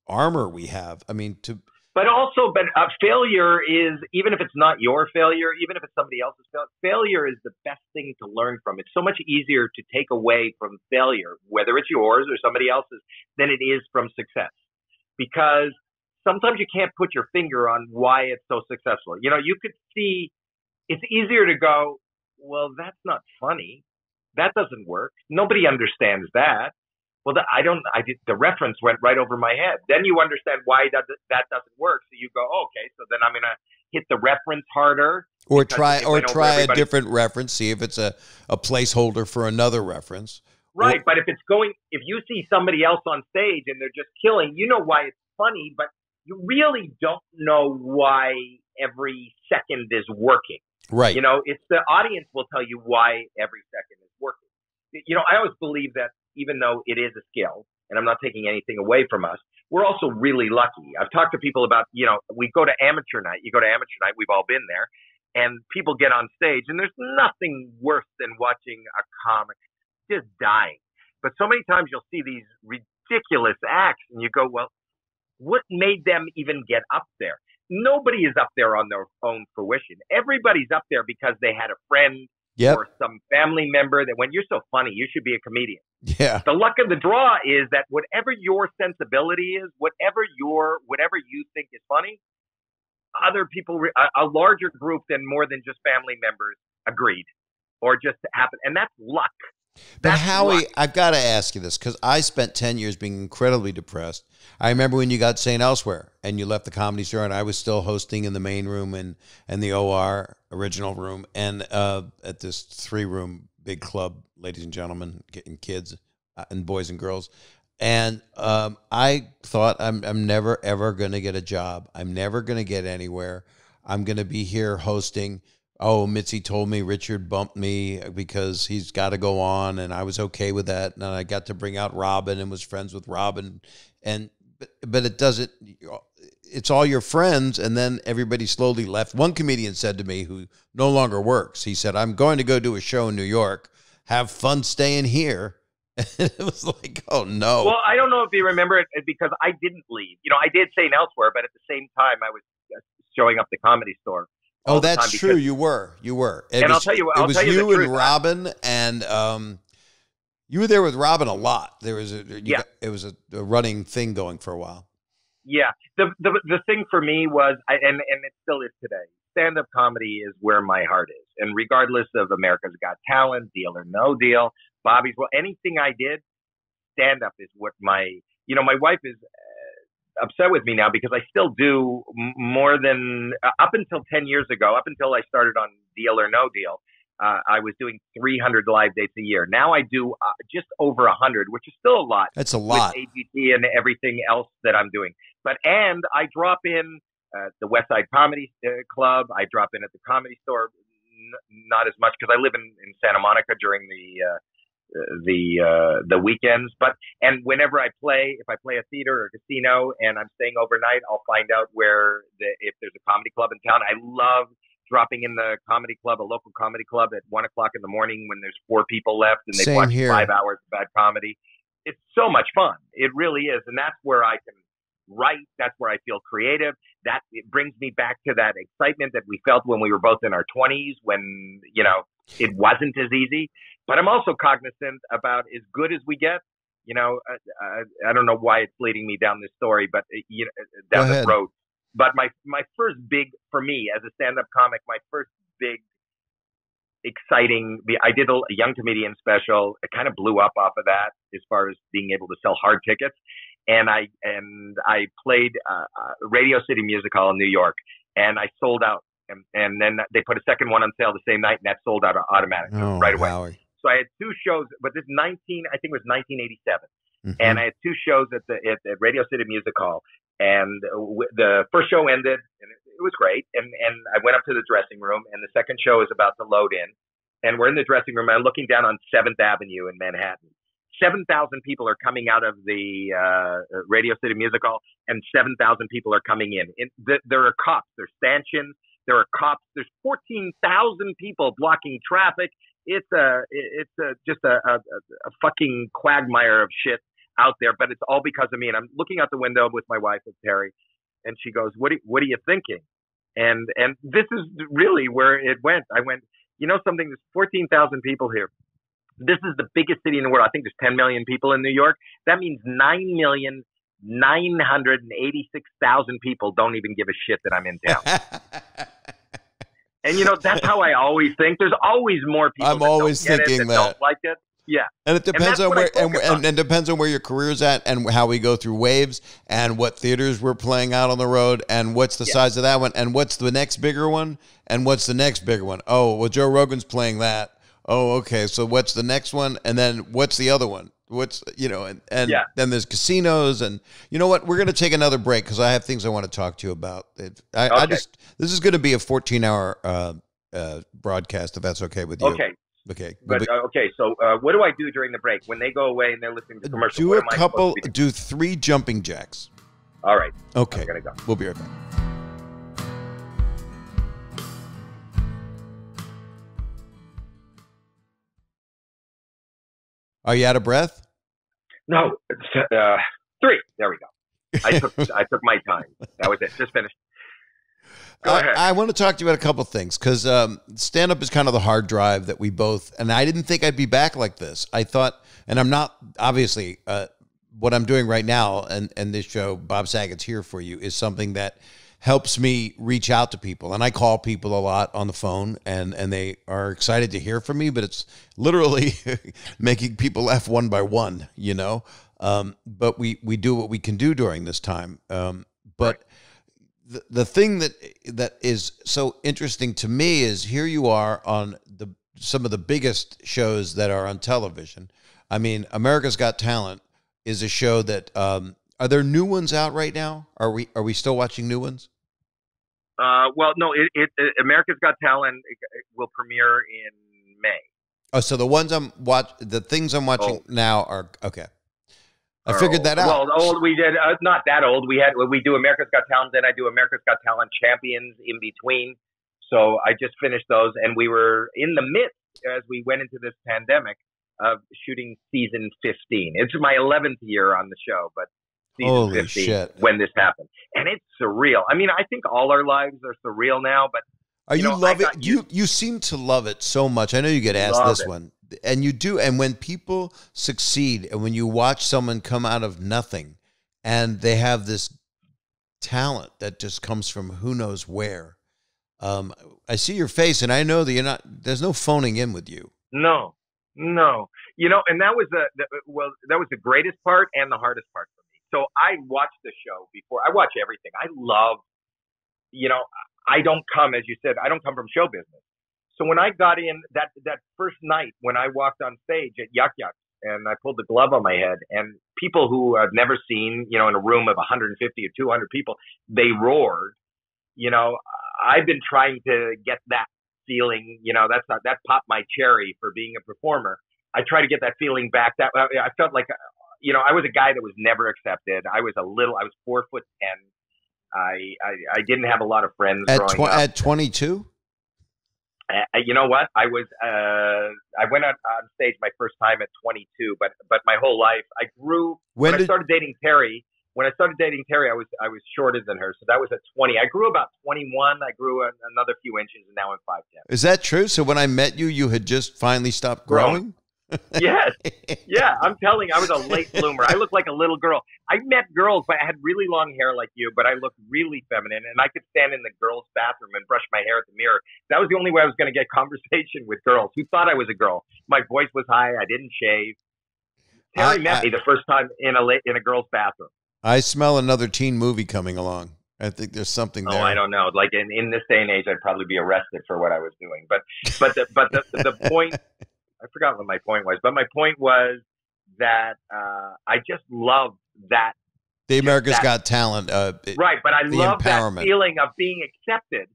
armor we have. I mean, But failure is, even if it's not your failure, even if it's somebody else's failure is the best thing to learn from. It's so much easier to take away from failure, whether it's yours or somebody else's, than it is from success. Because sometimes you can't put your finger on why it's so successful. You could see, it's easier to go, well, that's not funny. That doesn't work. Nobody understands that. Well, the reference went right over my head. Then you understand why that doesn't work. So you go, okay, so then I'm going to hit the reference harder. Or try a different reference, see if it's a placeholder for another reference. Right, but if you see somebody else on stage and they're just killing, you know why it's funny, but you really don't know why every second is working. Right. It's the audience will tell you why every second is working. I always believe that even though it is a skill, and I'm not taking anything away from us, we're also really lucky. I've talked to people about, we go to amateur night. You go to amateur night, we've all been there, and people get on stage, and there's nothing worse than watching a comic just dying. But so many times you'll see these ridiculous acts, and you go, well, what made them even get up there? Nobody is up there on their own fruition. Everybody's up there because they had a friend or some family member that went, you're so funny, you should be a comedian. Yeah. The luck of the draw is that whatever your sensibility is, whatever you think is funny, other people, a larger group than more than just family members agreed or just happened. And that's luck. But Howie, I've got to ask you this, because I spent 10 years being incredibly depressed. I remember when you got St. Elsewhere and you left the Comedy Store, and I was still hosting in the main room and the OR original room, and at this 3-room big club, ladies and gentlemen, getting kids and boys and girls. And I thought, I'm never, ever going to get a job. I'm never going to get anywhere. I'm going to be here hosting. Oh, Mitzi told me Richard bumped me because he's got to go on, and I was okay with that. And I got to bring out Robin and was friends with Robin. But it doesn't, it's all your friends, and then everybody slowly left. One comedian said to me, who no longer works, he said, I'm going to go do a show in New York. Have fun staying here. And it was like, oh, no. Well, I don't know if you remember it, because I didn't leave. I did St. Elsewhere, but at the same time, I was showing up the Comedy Store. Oh, that's true. You were. I'll tell you the truth. And Robin, and you were there with Robin a lot. There was it was a running thing going for a while. Yeah. The thing for me was, and it still is today, stand-up comedy is where my heart is. And regardless of America's Got Talent, Deal or No Deal, Bobby's, well, anything I did, stand-up is what my wife is upset with me now because I still do more than, up until 10 years ago, up until I started on Deal or No Deal, I was doing 300 live dates a year. Now I do just over 100, which is still a lot. That's a lot. With AGT and everything else that I'm doing. And I drop in the West Side Comedy Club. I drop in at the Comedy Store, not as much because I live in Santa Monica during the weekends. And whenever I play, if I play a theater or a casino and I'm staying overnight, I'll find out if there's a comedy club in town. I love dropping in the comedy club, a local comedy club at 1 o'clock in the morning when there's 4 people left and they've watched 5 hours of bad comedy. It's so much fun. It really is. And that's where I can write. That's where I feel creative. It brings me back to that excitement that we felt when we were both in our 20s, when, it wasn't as easy. But I'm also cognizant about as good as we get. I don't know why it's leading me down this story, but down this road. But my first big, for me as a stand-up comic, my first big exciting, I did a young comedian special. It kind of blew up off of that as far as being able to sell hard tickets. And I played Radio City Music Hall in New York, and I sold out. And then they put a second one on sale the same night, and that sold out automatically right away. Howie. So I had 2 shows, but this I think it was 1987. Mm-hmm. And I had 2 shows at Radio City Music Hall. And the first show ended, and it was great. And I went up to the dressing room, and the second show is about to load in. And we're in the dressing room, and I'm looking down on 7th Avenue in Manhattan. 7,000 people are coming out of the Radio City Music Hall, and 7,000 people are coming in. There are cops. There's stanchions. There are cops. There's 14,000 people blocking traffic. It's just a fucking quagmire of shit out there, but it's all because of me. And I'm looking out the window with my wife, Terry, and she goes, "What are you thinking?" And this is really where it went. I went, something. There's 14,000 people here. This is the biggest city in the world. I think there's 10 million people in New York. That means 9,986,000 people don't even give a shit that I'm in town. And that's how I always think. There's always more people. I'm always thinking that don't like it. Yeah, and it depends on where, and depends on where your career's at, and how we go through waves, and what theaters we're playing out on the road, and what's the size of that one, and what's the next bigger one, and what's the next bigger one. Oh, well, Joe Rogan's playing that. Oh, okay. So what's the next one, and then what's the other one? What's and then there's casinos, and you know what? We're going to take another break because I have things I want to talk to you about. This is going to be a 14-hour broadcast, if that's okay with you. Okay. Okay. Okay. So, what do I do during the break when they go away and they're listening to commercials? Do 3 jumping jacks. All right. Okay. I'm gonna go. We'll be right back. Are you out of breath? No. 3. There we go. I took my time. That was it. Just finished. I want to talk to you about a couple of things because stand-up is kind of the hard drive that we both, and I didn't think I'd be back like this. I thought, and I'm not, obviously, what I'm doing right now and this show, Bob Saget's Here For You, is something that helps me reach out to people. And I call people a lot on the phone, and they are excited to hear from me, but it's literally making people laugh one by one, But we do what we can do during this time. But the thing that is so interesting to me is here you are on some of the biggest shows that are on television. I mean, America's Got Talent is a show that are there new ones out right now? Are we still watching new ones? Well, no. America's Got Talent will premiere in May. Oh, so the things I'm watching now are okay. I figured that out. Well, old we did not that old. We do America's Got Talent, then I do America's Got Talent Champions in between. So I just finished those, and we were in the midst as we went into this pandemic of shooting season 15. It's my 11th year on the show, but season 15 when this happened, and it's surreal. I mean, I think all our lives are surreal now, but you seem to love it so much. I know you get asked this one. And you do. And when people succeed and when you watch someone come out of nothing and they have this talent that just comes from who knows where, I see your face, and I know that you're not. There's no phoning in with you. No, no. And that was that was the greatest part and the hardest part for me. So I watched the show before. I watch everything. I love, I don't come, as you said, I don't come from show business. So when I got in that first night when I walked on stage at Yuck Yuck and I pulled the glove on my head, and people who I've never seen, in a room of 150 or 200 people, they roared. I've been trying to get that feeling, that popped my cherry for being a performer. I try to get that feeling back. That I felt like, I was a guy that was never accepted. I was 4'10". I didn't have a lot of friends growing up. At 22? You know what? I went on stage my first time at 22, but my whole life I grew. When I started dating Terry, I was shorter than her, so that was at 20. I grew about 21. I grew another few inches, and now I'm 5'10". Is that true? So when I met you, you had just finally stopped growing? Yes. Yeah, I'm telling you, I was a late bloomer. I looked like a little girl. I met girls, but I had really long hair like you, but I looked really feminine, and I could stand in the girls' bathroom and brush my hair at the mirror. That was the only way I was going to get conversation with girls who thought I was a girl. My voice was high. I didn't shave. Terry met me the first time in a girl's bathroom. I smell another teen movie coming along. I think there's something there. Oh, I don't know. Like in this day and age, I'd probably be arrested for what I was doing. But the point. I forgot what my point was, but my point was that I just love that. The America's Got Talent. Right, but I love that feeling of being accepted,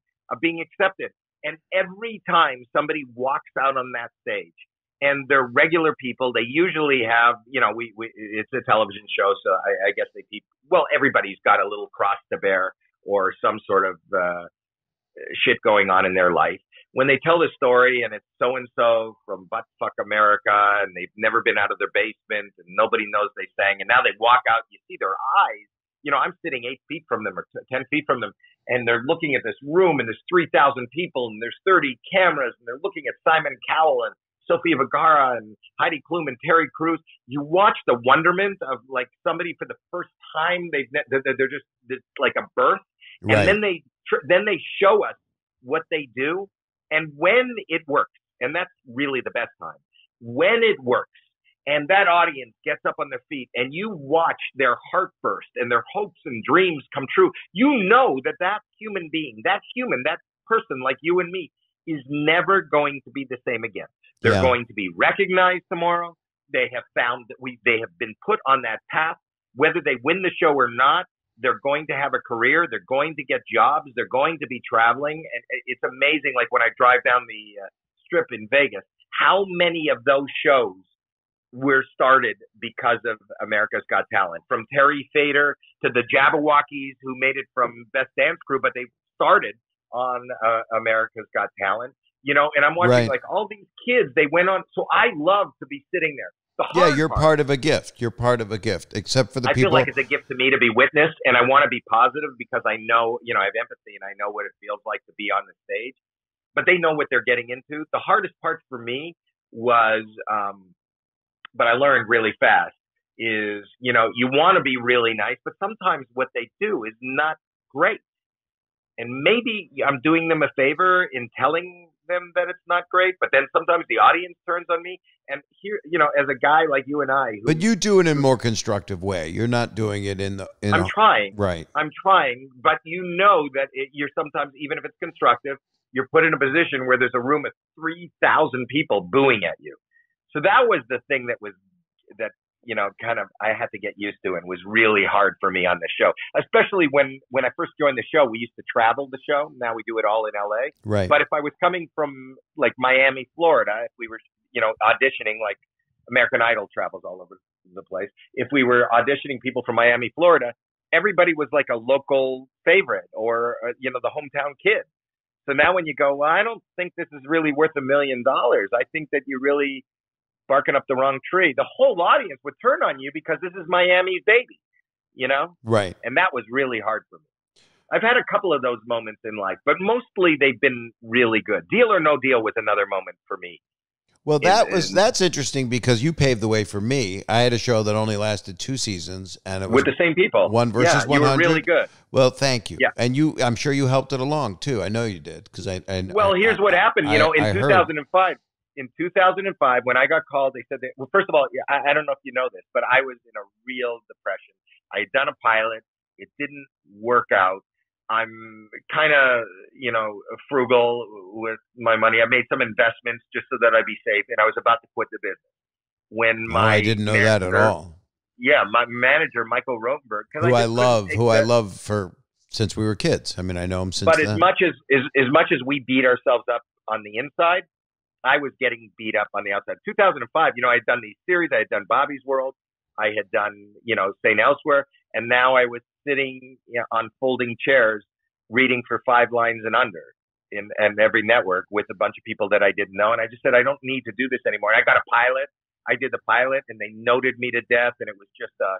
And every time somebody walks out on that stage and they're regular people, they usually have, it's a television show, so I guess everybody's got a little cross to bear or some sort of shit going on in their life. When they tell the story and it's so-and-so from Buttfuck America and they've never been out of their basement and nobody knows they sang, and now they walk out, you see their eyes. I'm sitting 8 feet from them or 10 feet from them, and they're looking at this room, and there's 3,000 people, and there's 30 cameras, and they're looking at Simon Cowell and Sofia Vergara and Heidi Klum and Terry Crews. You watch the wonderment of like somebody for the first time. They're just it's like a birth, right. And then they show us what they do. And when it works, and that's really the best time, when it works and that audience gets up on their feet and you watch their heart burst and their hopes and dreams come true, you know that human being, that person like you and me is never going to be the same again. They're going to be recognized tomorrow. They have found that they have been put on that path, whether they win the show or not. They're going to have a career. They're going to get jobs. They're going to be traveling. And it's amazing, like when I drive down the strip in Vegas, how many of those shows were started because of America's Got Talent. From Terry Fader to the Jabberwockies, who made it from Best Dance Crew, but they started on America's Got Talent. And I'm watching like all these kids, they went on. So I love to be sitting there. You're part of a gift. You're part of a gift, except for the people. I feel like it's a gift to me to be witnessed, and I want to be positive because I know, I have empathy and I know what it feels like to be on the stage. But they know what they're getting into. The hardest part for me was, but I learned really fast, is, you want to be really nice, but sometimes what they do is not great. And maybe I'm doing them a favor in telling them that it's not great, but then sometimes the audience turns on me. And here, as a guy like you and I, but you do it in a more constructive way. You're not doing it I'm trying, right? I'm trying, but that you're sometimes, even if it's constructive, you're put in a position where there's a room of 3,000 people booing at you. So that was the thing that kind of I had to get used to and was really hard for me on the show. Especially when I first joined the show, we used to travel the show. Now we do it all in LA. Right. But if I was coming from like Miami, Florida, if we were, auditioning, like American Idol travels all over the place. If we were auditioning people from Miami, Florida, everybody was like a local favorite or, the hometown kid. So now when you go, well, I don't think this is really worth $1 million. I think that you really barking up the wrong tree. The whole audience would turn on you because this is Miami's baby, Right. And that was really hard for me. I've had a couple of those moments in life, but mostly they've been really good. Deal or No Deal was another moment for me. Well, that's interesting because you paved the way for me. I had a show that only lasted 2 seasons, and it was with the same people. One versus 100. You were really good. Well, thank you. Yeah. And I'm sure you helped it along too. I know you did because here's what happened. In 2005. In 2005, when I got called, they said well, first of all, I don't know if you know this, but I was in a real depression. I had done a pilot. It didn't work out. I'm kind of, frugal with my money. I made some investments just so that I'd be safe, and I was about to quit the business. I didn't know that at all. Yeah, my manager, Michael Rotenberg, who I love since we were kids. I mean, I know him since. But then. as much as we beat ourselves up on the inside, I was getting beat up on the outside. 2005, I had done these series. I had done Bobby's World. I had done, St. Elsewhere, and now I was sitting on folding chairs reading for 5 lines and under in every network with a bunch of people that I didn't know. And I just said, I don't need to do this anymore. I got a pilot. I did the pilot and they noted me to death. And it was just a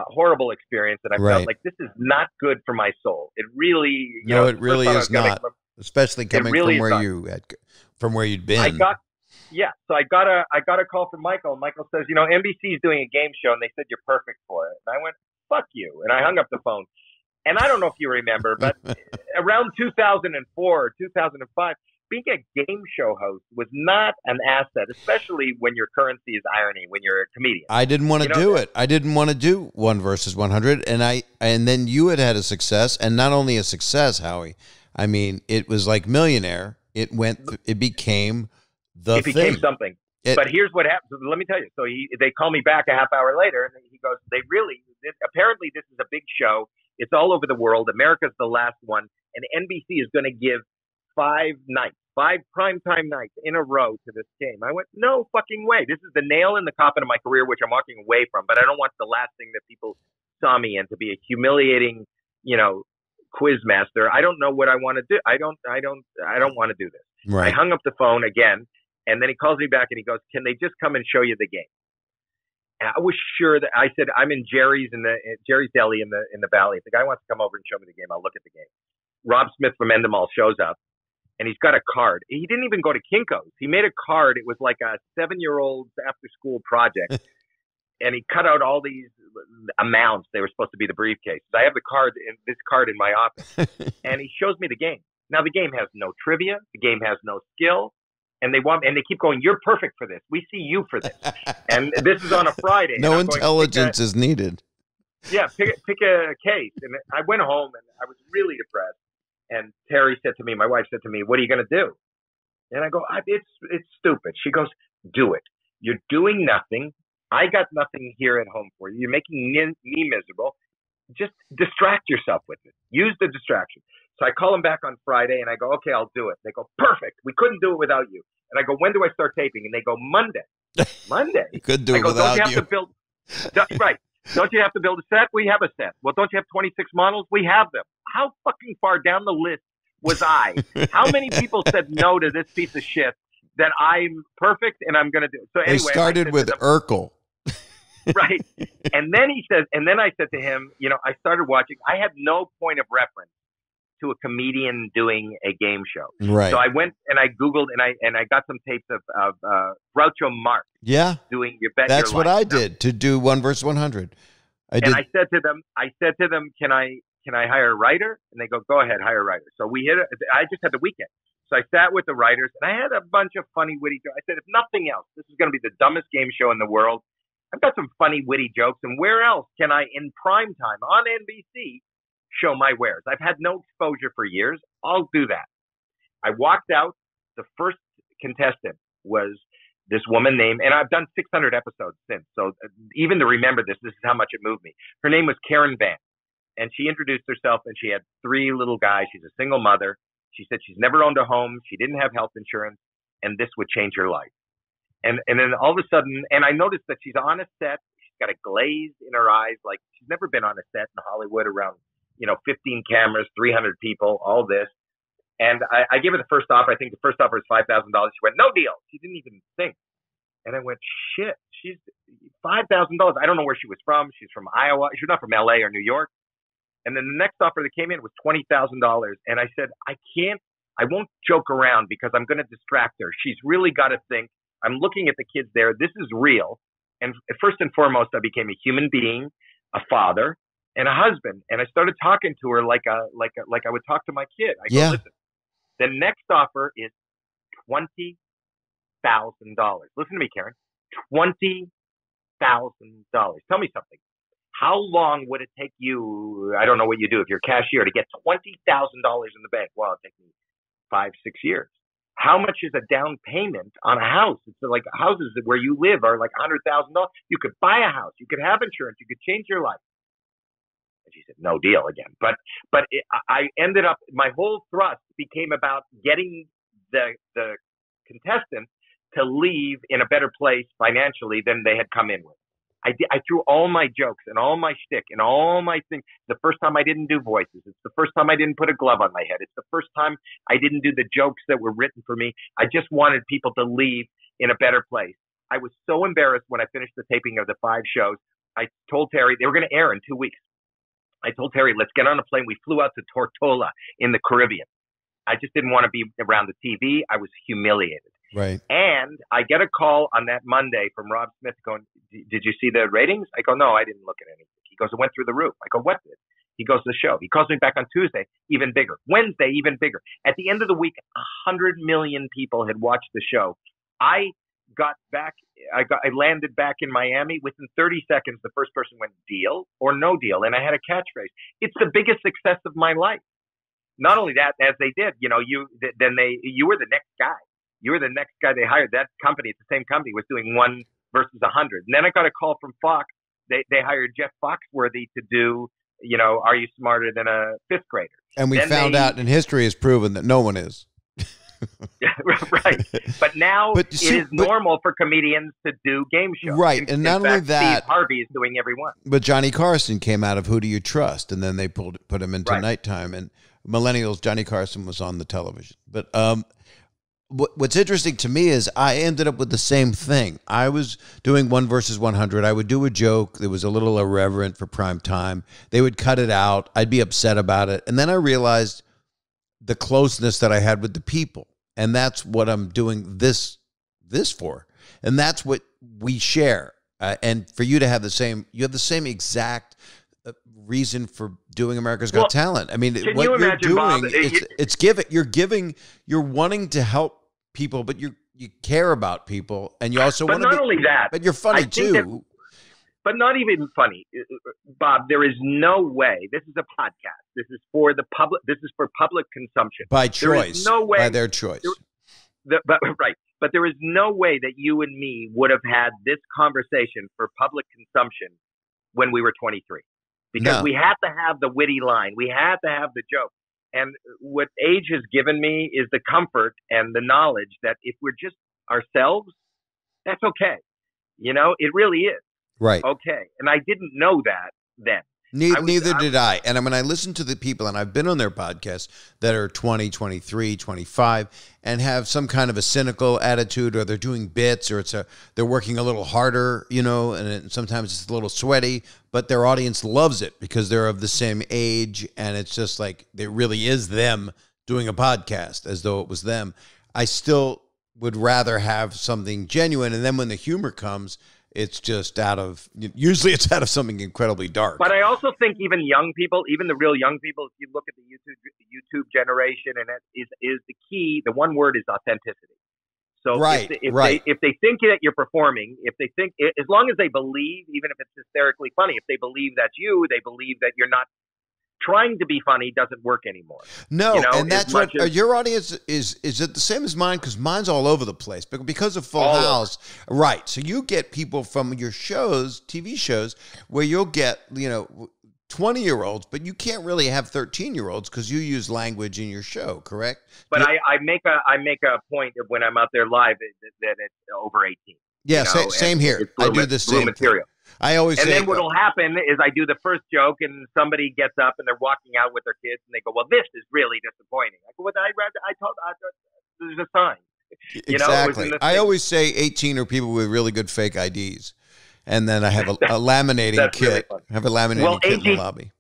horrible experience. And I felt like this is not good for my soul. It really, it really is not, especially coming from where you'd been. So I got a call from Michael. Michael says, NBC is doing a game show and they said you're perfect for it. And I went, fuck you. And I hung up the phone. And I don't know if you remember, but around 2004, 2005, being a game show host was not an asset, especially when your currency is irony, when you're a comedian. I didn't want to do it. I didn't want to do 1 versus 100. And then you had a success, and not only a success, Howie. I mean, it was like Millionaire. It became became something. But here's what happened. Let me tell you. So they call me back a half hour later, and he goes, apparently this is a big show. It's all over the world. America's the last one. And NBC is going to give 5 primetime nights in a row to this game. I went, no fucking way. This is the nail in the coffin of my career, which I'm walking away from. But I don't want the last thing that people saw me in to be a humiliating, quiz master. I don't know what I want to do. I don't want to do this. Right. I hung up the phone again. And then he calls me back and he goes, can they just come and show you the game? And I was sure that I said, I'm in Jerry's Deli in the Valley. If the guy wants to come over and show me the game, I'll look at the game. Rob Smith from Endemol shows up and he's got a card. He didn't even go to Kinko's. He made a card. It was like a 7-year-old's after school project. And he cut out all these amounts. They were supposed to be the briefcases. I have this card in my office and he shows me the game. Now the game has no trivia. The game has no skill. And they keep going, you're perfect for this. We see you for this. And this is on a Friday. No intelligence is needed. Yeah, pick a case. And I went home and I was really depressed. And Terry said to me, my wife said to me, what are you going to do? And I go, it's stupid. She goes, do it. You're doing nothing. I got nothing here at home for you. You're making me miserable. Just distract yourself with it. Use the distraction. So I call him back on Friday and I go, okay, I'll do it. They go, perfect. We couldn't do it without you. And I go, when do I start taping? And they go, Monday. Monday? You could do it without you. Right. Don't you have to build a set? We have a set. Well, don't you have 26 models? We have them. How fucking far down the list was I? How many people said no to this piece of shit that I'm perfect and I'm going to do it? So anyway, they started with Urkel. Right. And then I said to him, I started watching. I had no point of reference to a comedian doing a game show. Right. So I went and I Googled and I got some tapes of Groucho Marx. Yeah. Doing You Bet That's Your what Life. I did to do 1 versus 100. I said to them, can I hire a writer? And they go ahead, hire a writer. So I just had the weekend. So I sat with the writers and I had a bunch of funny, witty jokes. I said, if nothing else, this is going to be the dumbest game show in the world. I've got some funny, witty jokes. And where else can I, in prime time on NBC, show my wares? I've had no exposure for years. I'll do that. I walked out. The first contestant was this woman named, and I've done 600 episodes since. So even to remember this is how much it moved me. Her name was Karen Van. And she introduced herself and she had 3 little guys. She's a single mother. She said she's never owned a home. She didn't have health insurance and this would change her life. And then all of a sudden, and I noticed that she's on a set. She's got a glaze in her eyes. Like she's never been on a set in Hollywood around, 15 cameras, 300 people, all this. And I gave her the first offer. I think the first offer was $5,000. She went, no deal. She didn't even think. And I went, shit, she's $5,000. I don't know where she was from. She's from Iowa. She's not from LA or New York. And then the next offer that came in was $20,000. And I said, I won't joke around because I'm going to distract her. She's really got to think I'm looking at the kids there. This is real. And first and foremost, I became a human being, a father, and a husband. And I started talking to her like I would talk to my kid. I go, listen, the next offer is $20,000. Listen to me, Karen. $20,000. Tell me something. How long would it take you? I don't know what you do if you're a cashier to get $20,000 in the bank. Well, it'll take me 5-6 years. How much is a down payment on a house? It's like houses where you live are like $100,000. You could buy a house. You could have insurance. You could change your life. And she said, no deal again. But I ended up, my whole thrust became about getting the contestants to leave in a better place financially than they had come in with. I threw all my jokes and all my shtick and all my things. The first time I didn't do voices. It's the first time I didn't put a glove on my head. It's the first time I didn't do the jokes that were written for me. I just wanted people to leave in a better place. I was so embarrassed when I finished the taping of the 5 shows. I told Terry, they were going to air in 2 weeks. I told Terry, let's get on a plane. We flew out to Tortola in the Caribbean. I just didn't want to be around the TV. I was humiliated. Right. And I get a call on that Monday from Rob Smith going, did you see the ratings? I go, no, I didn't look at anything. He goes, it went through the roof. I go, what did? He goes, the show. He calls me back on Tuesday, even bigger. Wednesday, even bigger. At the end of the week, 100 million people had watched the show. I landed back in Miami. Within 30 seconds, the first person went, deal or no deal. And I had a catchphrase. It's the biggest success of my life. Not only that, as they did, you were the next guy. You were the next guy they hired. That company, it's the same company, was doing 1 versus 100. And then I got a call from Fox. They hired Jeff Foxworthy to do, Are You Smarter Than a Fifth Grader? And we found out, and history has proven that no one is. Right. But now it is normal for comedians to do game shows. Right. And not only that, Steve Harvey is doing every one. But Johnny Carson came out of Who Do You Trust? And then they put him into Nighttime. And millennials, Johnny Carson was on the television. But what's interesting to me is I ended up with the same thing. I was doing 1 versus 100. I would do a joke that was a little irreverent for prime time. They would cut it out. I'd be upset about it. And then I realized the closeness that I had with the people. And that's what I'm doing this for. And that's what we share. And for you to have you have the same exact reason for doing America's Got Talent. I mean, what you're doing, Bob, it's giving, you're wanting to help people, but you care about people, and you also want to. But not only that, but you're funny too. But not even funny, Bob. There is no way. This is a podcast. This is for the public. This is for public consumption by choice. There is no way by their choice. But there is no way that you and me would have had this conversation for public consumption when we were 23, because we had to have the witty line. We had to have the joke. And what age has given me is the comfort and the knowledge that if we're just ourselves, that's okay. It really is. Right. Okay. And I didn't know that then. Neither did I. And when I listen to the people, and I've been on their podcasts that are 20, 23, 25, and have some kind of a cynical attitude, or they're doing bits, or they're working a little harder, and sometimes it's a little sweaty, but their audience loves it because they're of the same age, and it's just like it really is them doing a podcast as though it was them. I still would rather have something genuine, and then when the humor comes, it's just usually it's out of something incredibly dark. But I also think even young people, even the real young people, if you look at the YouTube generation, and that is the key, the one word is authenticity. So if they think that you're performing, if they think, as long as they believe, even if it's hysterically funny, if they believe that's you, they believe that you're not trying to be funny, doesn't work anymore. No, and that's what your audience is it the same as mine? Because mine's all over the place, but because of Full House, right? So you get people from your shows, TV shows, where you'll get 20-year-olds, but you can't really have 13-year-olds because you use language in your show, correct? But I make a point of when I'm out there live that it's over 18. Yeah, same here. I do the same material. I always say, then what'll happen is I do the first joke, and somebody gets up and they're walking out with their kids, and they go, "Well, this is really disappointing." I go, "Well, I told there's a sign." Exactly. I always say 18 are people with really good fake IDs, and then I have a laminating kit. Really I have a laminating kit in the lobby.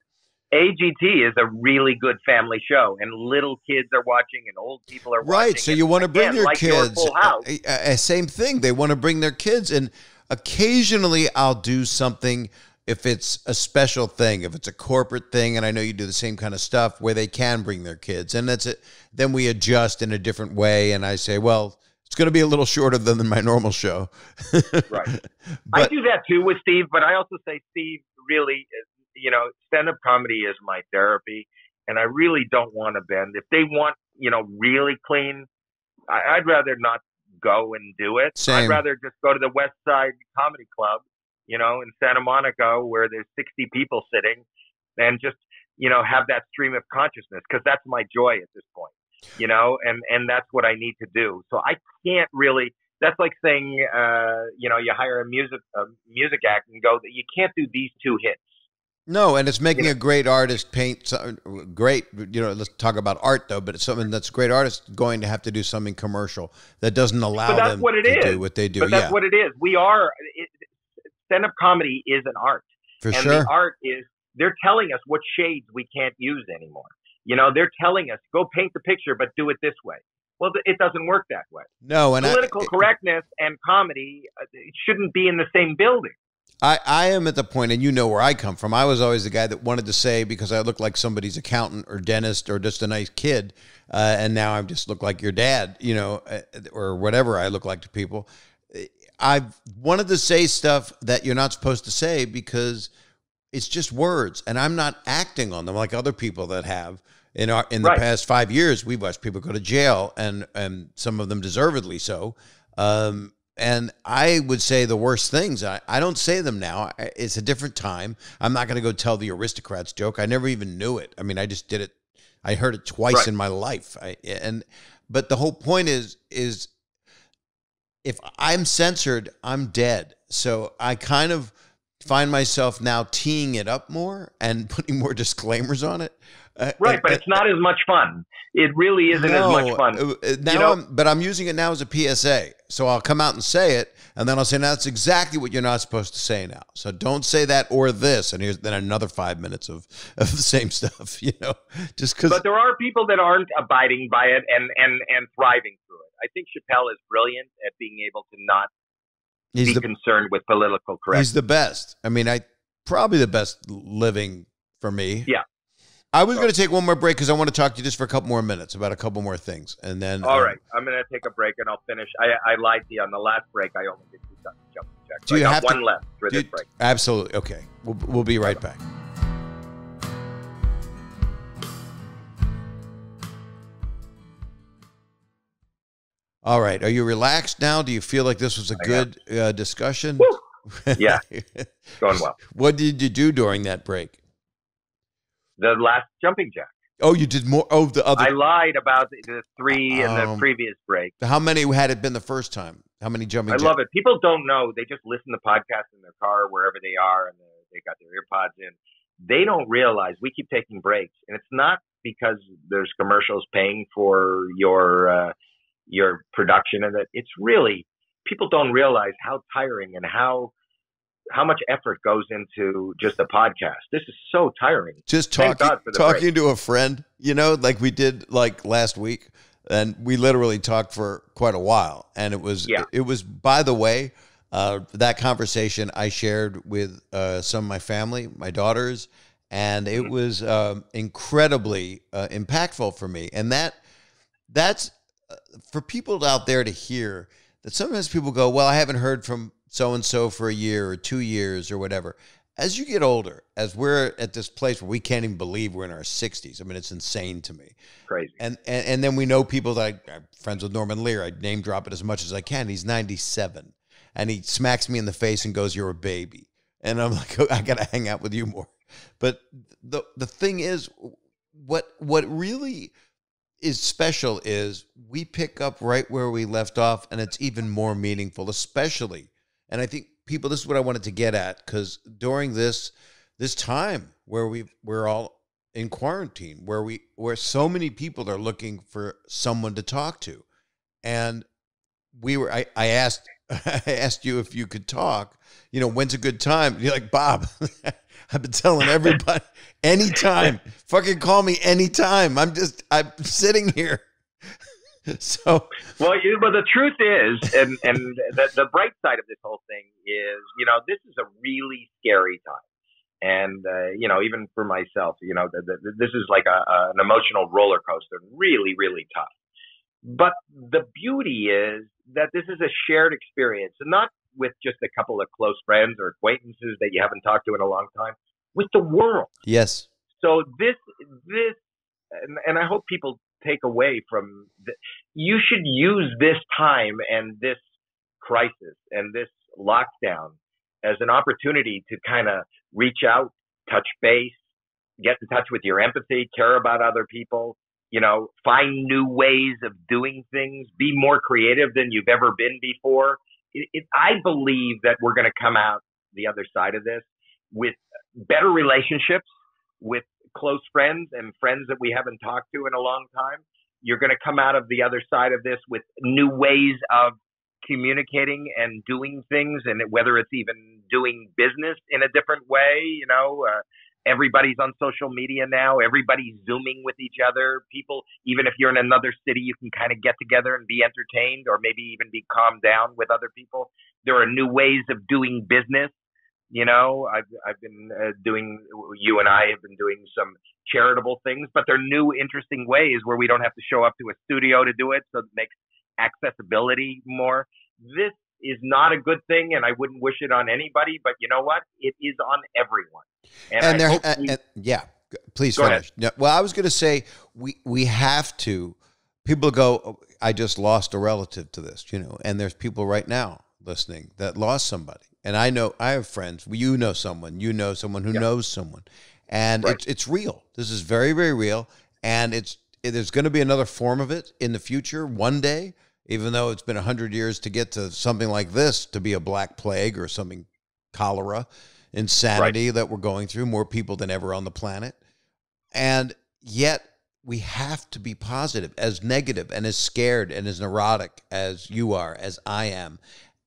AGT is a really good family show, and little kids are watching, and old people are watching. Right, so you want to bring your like kids. Your Full House. Same thing. They want to bring their kids, and occasionally I'll do something if it's a special thing, if it's a corporate thing, and I know you do the same kind of stuff where they can bring their kids, and that's it. Then we adjust in a different way, and I say, well, it's going to be a little shorter than my normal show. Right. I do that too with Steve, but I also say, Steve, really, stand-up comedy is my therapy, and I really don't want to bend. If they want, really clean, I'd rather not go and do it. Same. I'd rather just go to the West Side Comedy Club, in Santa Monica, where there's 60 people sitting, and just, have that stream of consciousness, because that's my joy at this point, and that's what I need to do. So I can't really. That's like saying, you hire a music act and go, you can't do these two hits. No, and it's making a great artist paint great. Let's talk about art though, but it's something that's a great artist going to have to do something commercial that doesn't allow them to do what they do. But that's what it is. Stand-up comedy is an art. For sure. And the art is, they're telling us what shades we can't use anymore. They're telling us, go paint the picture, but do it this way. Well, it doesn't work that way. No, and political correctness and comedy, it shouldn't be in the same building. I am at the point, and you know where I come from. I was always the guy that wanted to say, because I look like somebody's accountant or dentist or just a nice kid, and now I just look like your dad, or whatever I look like to people. I've wanted to say stuff that you're not supposed to say because it's just words, and I'm not acting on them like other people that have. In the past 5 years, we've watched people go to jail, and some of them deservedly so. And I would say the worst things. I don't say them now. It's a different time. I'm not going to go tell the aristocrats joke. I never even knew it. I mean, I just did it. I heard it twice in my life. But the whole point is if I'm censored, I'm dead. So I kind of find myself now teeing it up more and putting more disclaimers on it. But it's not as much fun. It really isn't as much fun. But I'm using it now as a PSA. So I'll come out and say it, and then I'll say, now that's exactly what you're not supposed to say now. So don't say that or this. And here's then another 5 minutes of the same stuff, just because. But there are people that aren't abiding by it and thriving through it. I think Chappelle is brilliant at being able to not be concerned with political correctness. He's the best. I mean, probably the best living for me. Yeah. I was going to take one more break because I want to talk to you just for a couple more minutes about a couple more things. And then. All right. I'm going to take a break and I'll finish. I lied to you on the last break. I only did 2 jumping jacks. So I got one left for this break. Absolutely. Okay. We'll be right back. All right. Are you relaxed now? Do you feel like this was a good discussion? Woo! Yeah. Going well. What did you do during that break? The last jumping jack. Oh, you did more? Oh, the other. I lied about the 3 in the previous break. How many had it been the first time? How many jumping jacks? I love it. People don't know. They just listen to podcasts in their car, wherever they are, and they got their earpods in. They don't realize we keep taking breaks. And it's not because there's commercials paying for your production of it. It's really, people don't realize how tiring and how much effort goes into just a podcast. This is so tiring. Just talking to a friend, like we did like last week, and we literally talked for quite a while. And it was, by the way, that conversation I shared with some of my family, my daughters, and it was incredibly impactful for me. And that's for people out there to hear that sometimes people go, well, I haven't heard from so-and-so for a year or 2 years or whatever. As you get older, as we're at this place where we can't even believe we're in our 60s. I mean, it's insane to me. Crazy. And then we know people that I'm friends with Norman Lear. I name drop it as much as I can. He's 97. And he smacks me in the face and goes, you're a baby. And I'm like, I got to hang out with you more. But the thing is, what really is special is we pick up right where we left off, and it's even more meaningful, especially. And I think people, this is what I wanted to get at, because during this time where we're all in quarantine, where so many people are looking for someone to talk to, and I asked I asked you if you could talk. When's a good time? You're like, Bob, I've been telling everybody, anytime, fucking call me anytime. I'm sitting here. So, well, the truth is, and the bright side of this whole thing is, this is a really scary time. And, even for myself, this is like an emotional roller coaster, really, really tough. But the beauty is that this is a shared experience, and not with just a couple of close friends or acquaintances that you haven't talked to in a long time, with the world. Yes. So this, and I hope people take away from you should use this time and this crisis and this lockdown as an opportunity to kind of reach out, touch base, get in touch with your empathy, care about other people, find new ways of doing things, be more creative than you've ever been before. I believe that we're going to come out the other side of this with better relationships with close friends and friends that we haven't talked to in a long time. You're going to come out of the other side of this with new ways of communicating and doing things, and whether it's even doing business in a different way. Everybody's on social media now. Everybody's Zooming with each other. People, even if you're in another city, you can kind of get together and be entertained, or maybe even be calmed down with other people. There are new ways of doing business. I've been you and I have been doing some charitable things, but they're new, interesting ways where we don't have to show up to a studio to do it. So it makes accessibility more. This is not a good thing, and I wouldn't wish it on anybody, but you know what? It is on everyone. Yeah, please go finish. No, well, I was going to say, we have to, people go, oh, I just lost a relative to this, and there's people right now listening that lost somebody. And I have friends, someone who knows someone, and right. it's real. This is very, very real. And there's going to be another form of it in the future one day, even though it's been 100 years to get to something like this, to be a black plague or something, cholera, insanity that we're going through, more people than ever on the planet. And yet we have to be positive, as negative and as scared and as neurotic as you are, as I am.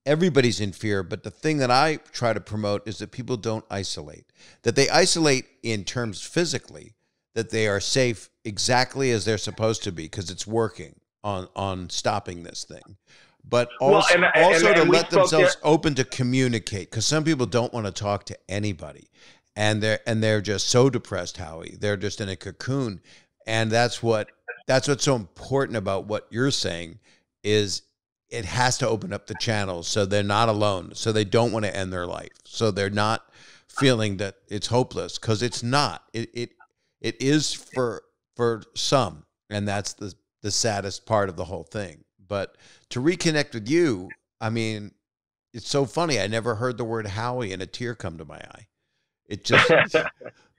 Everybody's in fear, but the thing that I try to promote is that people don't isolate, that they isolate in terms physically, that they are safe exactly as they're supposed to be because it's working on stopping this thing. But also, to let themselves open to communicate, because some people don't want to talk to anybody, and they're just so depressed, Howie. They're just in a cocoon, and that's what's so important about what you're saying is it has to open up the channels so they're not alone, so they don't want to end their life, so they're not feeling that it's hopeless, because it's not. It is for some, and that's the saddest part of the whole thing. But to reconnect with you, I mean, it's so funny. I never heard the word Howie and a tear come to my eye. It just,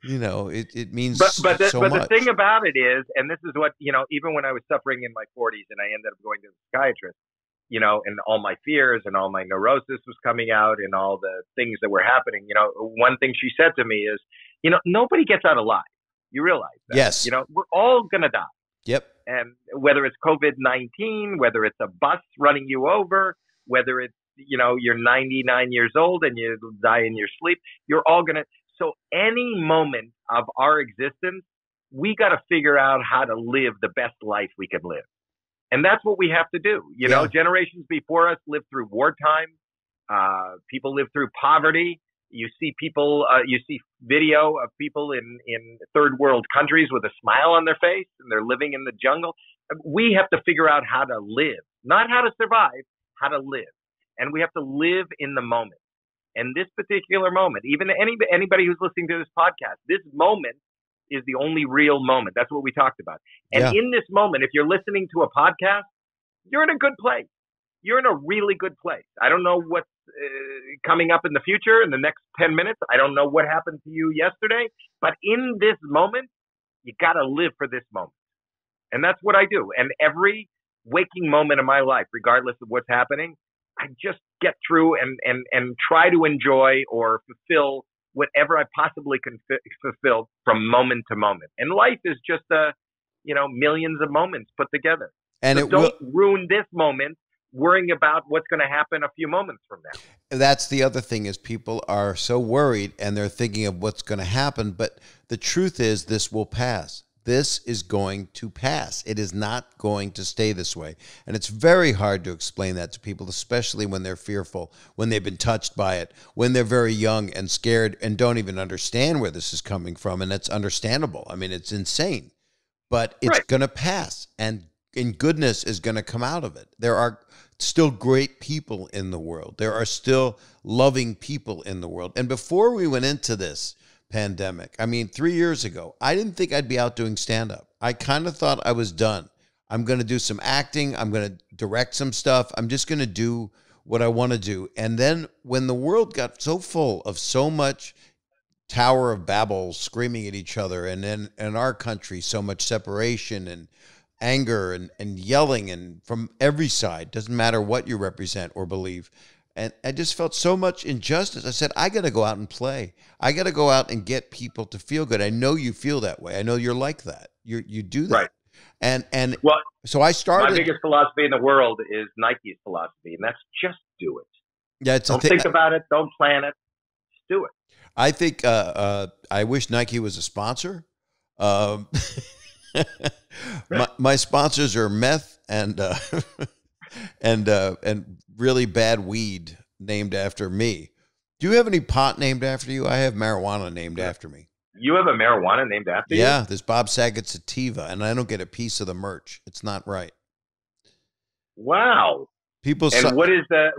it means so much. But the thing about it is, and this is what, even when I was suffering in my 40s and I ended up going to the psychiatrist, and all my fears and all my neurosis was coming out and all the things that were happening, one thing she said to me is, nobody gets out alive. You realize that? Yes. We're all going to die. Yep. And whether it's COVID-19, whether it's a bus running you over, whether it's, you're 99 years old and you die in your sleep, you're all going to. So any moment of our existence, we got to figure out how to live the best life we can live. And that's what we have to do. Generations before us lived through wartime. People lived through poverty. You see video of people in third world countries with a smile on their face, and they're living in the jungle. We have to figure out how to live, not how to survive, how to live. And we have to live in the moment. And this particular moment, even anybody who's listening to this podcast, this moment is the only real moment. That's what we talked about. And in this moment, if you're listening to a podcast, you're in a good place. You're in a really good place. I don't know what's coming up in the future in the next 10 minutes. I don't know what happened to you yesterday. But in this moment, you got to live for this moment. And that's what I do. And every waking moment of my life, regardless of what's happening, I just get through and try to enjoy or fulfill whatever I possibly can fulfill from moment to moment. And life is just millions of moments put together. And so don't ruin this moment worrying about what's going to happen a few moments from now. That's the other thing, is people are so worried and they're thinking of what's going to happen. But the truth is, this will pass. This is going to pass. It is not going to stay this way. And it's very hard to explain that to people, especially when they're fearful, when they've been touched by it, when they're very young and scared and don't even understand where this is coming from. And it's understandable. I mean, it's insane, but it's going to pass, and goodness is going to come out of it. There are still great people in the world. There are still loving people in the world. And before we went into this pandemic, I mean, 3 years ago, I didn't think I'd be out doing stand-up. I kind of thought I was done. I'm going to do some acting. I'm going to direct some stuff. I'm just going to do what I want to do. And then when the world got so full of so much Tower of Babel screaming at each other, and then in our country, so much separation and anger and yelling, and from every side, doesn't matter what you represent or believe. And I just felt so much injustice. I said, I got to go out and play. I got to go out and get people to feel good. I know you feel that way. I know you're like that. You do that. Right. And well, so I started. My biggest philosophy in the world is Nike's philosophy, and that's just do it. Yeah, don't think about it. Don't plan it. Just do it. I think I wish Nike was a sponsor. My sponsors are meth and really bad weed named after me. Do you have any pot named after you? I have marijuana named after me. You have a marijuana named after you? Yeah, there's Bob Saget sativa, and I don't get a piece of the merch. It's not right. Wow. People. And what is the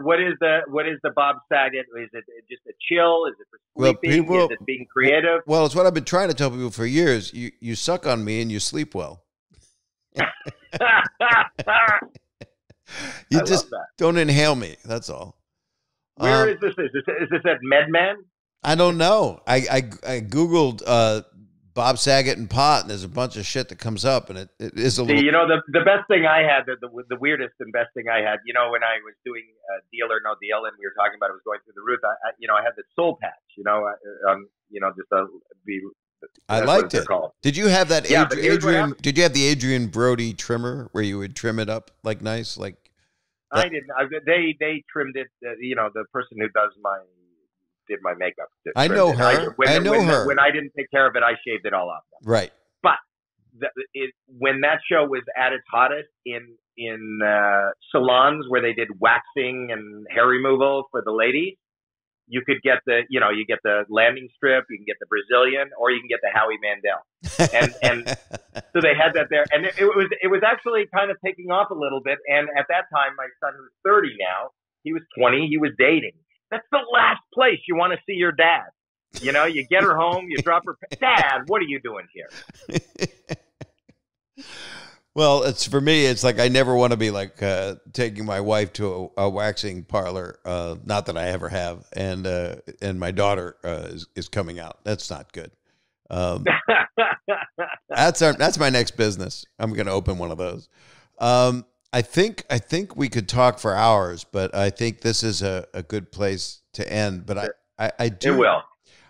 Bob Saget? Is it just a chill? Is it for sleeping? Is it being creative? Well, it's what I've been trying to tell people for years. You suck on me and you sleep well. You just don't inhale me. That's all. Where is this? Is this at MedMan? I don't know. I Googled Bob Saget and pot, and there's a bunch of shit that comes up, and it is a little. You know, the best thing I had, the weirdest and best thing I had, you know, when I was doing Deal or No Deal, and we were talking about it was going through the roof. I had the soul patch. I liked it. Did you have that? Yeah, Adrian? Did you have the Adrian Brody trimmer where you would trim it up like nice, like? I didn't. They trimmed it. The person who did my makeup. I know her. I know her. When I didn't take care of it, I shaved it all off. Right. But when that show was at its hottest in salons where they did waxing and hair removal for the ladies, you could get you get the landing strip, you can get the Brazilian, or you can get the Howie Mandel. And so they had that there. And it was actually kind of taking off a little bit. And at that time, my son, who's 30 now, he was 20, he was dating. That's the last place you want to see your dad. You know, you get her home, you drop her. Dad, what are you doing here? Well, for me, it's like I never want to be like taking my wife to a waxing parlor. Not that I ever have, and my daughter is coming out. That's not good. That's my next business. I'm going to open one of those. I think we could talk for hours, but I think this is a good place to end. But I do. It will.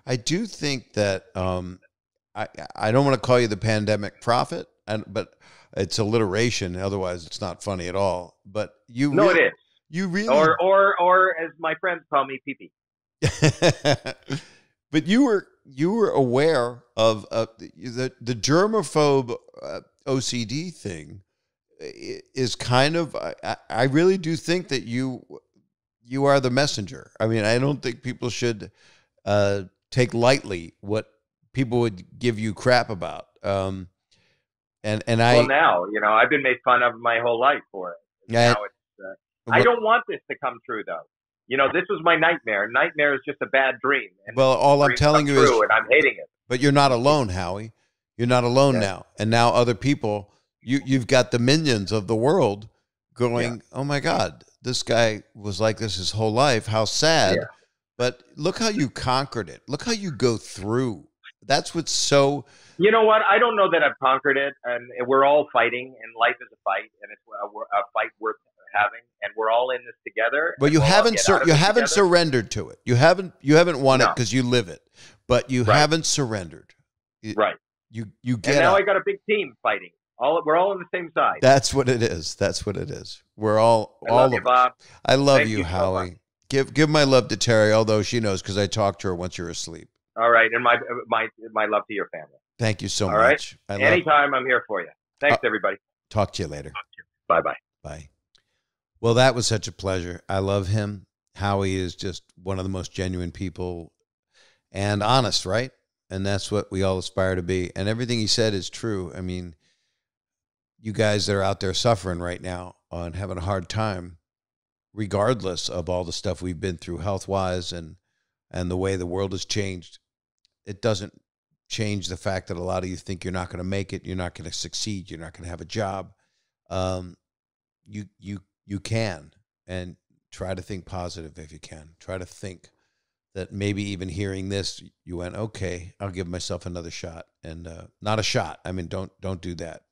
I do think that I don't want to call you the pandemic prophet, but it's alliteration. Otherwise, it's not funny at all. But it is. You really, or as my friends call me, pee-pee. But you were aware of the germaphobe OCD thing. Is kind of, I really do think that you are the messenger. I mean, I don't think people should take lightly what people would give you crap about. Now, I've been made fun of my whole life for it. Now I don't want this to come true, though. This was my nightmare. Nightmare is just a bad dream. And all I'm telling you is, and I'm hating it. But you're not alone, Howie. You're not alone now. And now other people. You've got the minions of the world going, oh, my God, this guy was like this his whole life. How sad. Yeah. But look how you conquered it. Look how you go through. That's what's so. You know what? I don't know that I've conquered it. And we're all fighting. And life is a fight. And it's a fight worth having. And we're all in this together. But you haven't surrendered to it. You haven't won it because you live it. But you haven't surrendered. Right. You get and now up. I got a big team fighting. We're all on the same side. That's what it is. That's what it is. We're all. I love you, Bob. I love Thank you, you so Howie. much. Give my love to Terry, although she knows because I talked to her once you're asleep. All right, and my love to your family. Thank you so All right? much. Anytime, I'm here for you. Thanks, everybody. Talk to you later. Bye-bye. Bye. Well, that was such a pleasure. I love him. Howie is just one of the most genuine people and honest, right? And that's what we all aspire to be. And everything he said is true. I mean, you guys that are out there suffering right now and having a hard time, regardless of all the stuff we've been through health-wise and the way the world has changed, it doesn't change the fact that a lot of you think you're not going to make it, you're not going to succeed, you're not going to have a job. You can, and try to think positive if you can. Try to think that maybe even hearing this, you went, okay, I'll give myself another shot. And not a shot. I mean, don't do that.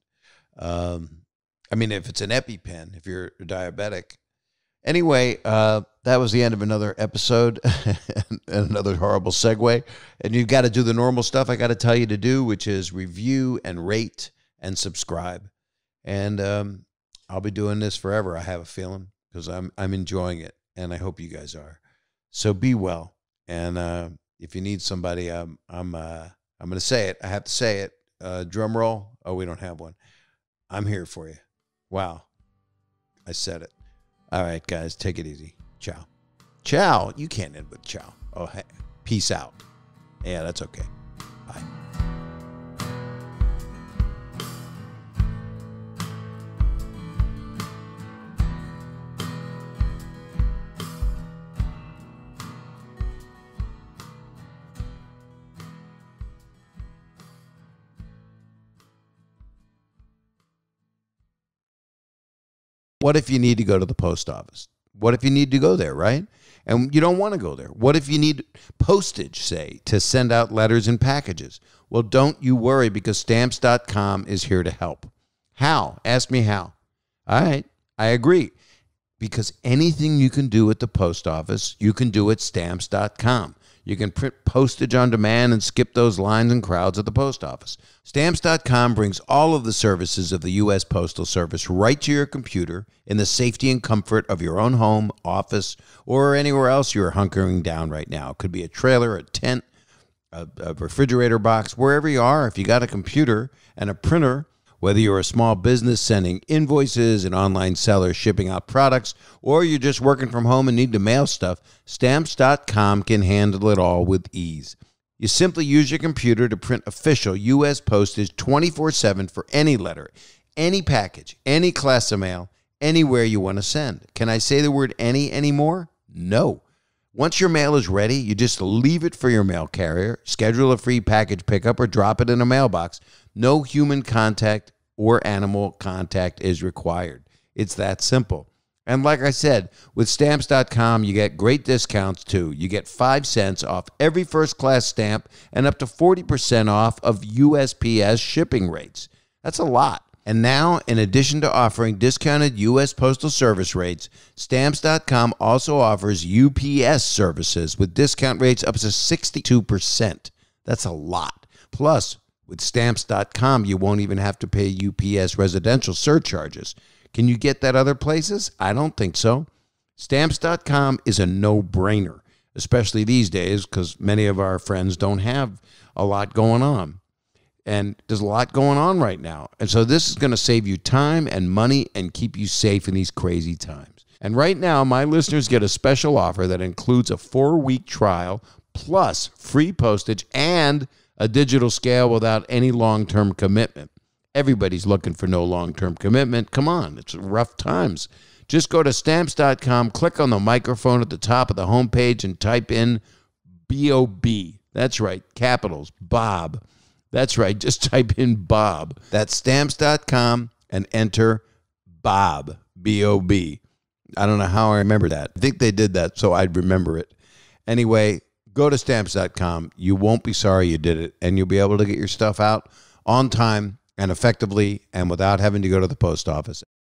I mean, if it's an EpiPen, if you're diabetic. Anyway, that was the end of another episode and another horrible segue. And you've got to do the normal stuff I got to tell you to do, which is review and rate and subscribe. And I'll be doing this forever, I have a feeling, because I'm enjoying it, and I hope you guys are. So be well. And if you need somebody, I'm going to say it. I have to say it. Drum roll. Oh, we don't have one. I'm here for you. Wow. I said it. All right, guys, take it easy. Ciao. Ciao. You can't end with ciao. Oh, hey, peace out. Yeah, that's okay. Bye. What if you need to go to the post office? What if you need to go there, right? And you don't want to go there. What if you need postage, say, to send out letters and packages? Well, don't you worry, because Stamps.com is here to help. How? Ask me how. All right, I agree. Because anything you can do at the post office, you can do at Stamps.com. You can print postage on demand and skip those lines and crowds at the post office. Stamps.com brings all of the services of the U.S. Postal Service right to your computer in the safety and comfort of your own home, office, or anywhere else you're hunkering down right now. It could be a trailer, a tent, a refrigerator box, wherever you are. If you got a computer and a printer, whether you're a small business sending invoices, an online seller shipping out products, or you're just working from home and need to mail stuff, Stamps.com can handle it all with ease. You simply use your computer to print official U.S. postage 24/7 for any letter, any package, any class of mail, anywhere you want to send. Can I say the word any anymore? No. Once your mail is ready, you just leave it for your mail carrier, schedule a free package pickup, or drop it in a mailbox. No human contact or animal contact is required. It's that simple. And like I said, with Stamps.com, you get great discounts too. You get 5 cents off every first-class stamp and up to 40% off of USPS shipping rates. That's a lot. And now, in addition to offering discounted U.S. Postal Service rates, Stamps.com also offers UPS services with discount rates up to 62%. That's a lot. Plus, with Stamps.com, you won't even have to pay UPS residential surcharges. Can you get that other places? I don't think so. Stamps.com is a no-brainer, especially these days because many of our friends don't have a lot going on. And there's a lot going on right now. And so this is going to save you time and money and keep you safe in these crazy times. And right now, my listeners get a special offer that includes a 4-week trial plus free postage and a digital scale without any long-term commitment. Everybody's looking for no long-term commitment. Come on, it's rough times. Just go to Stamps.com, click on the microphone at the top of the homepage, and type in B-O-B. That's right, capitals, Bob. That's right, just type in Bob. That's Stamps.com and enter Bob, B-O-B. I don't know how I remember that. I think they did that so I'd remember it. Anyway, go to Stamps.com. You won't be sorry you did it, and you'll be able to get your stuff out on time and effectively and without having to go to the post office.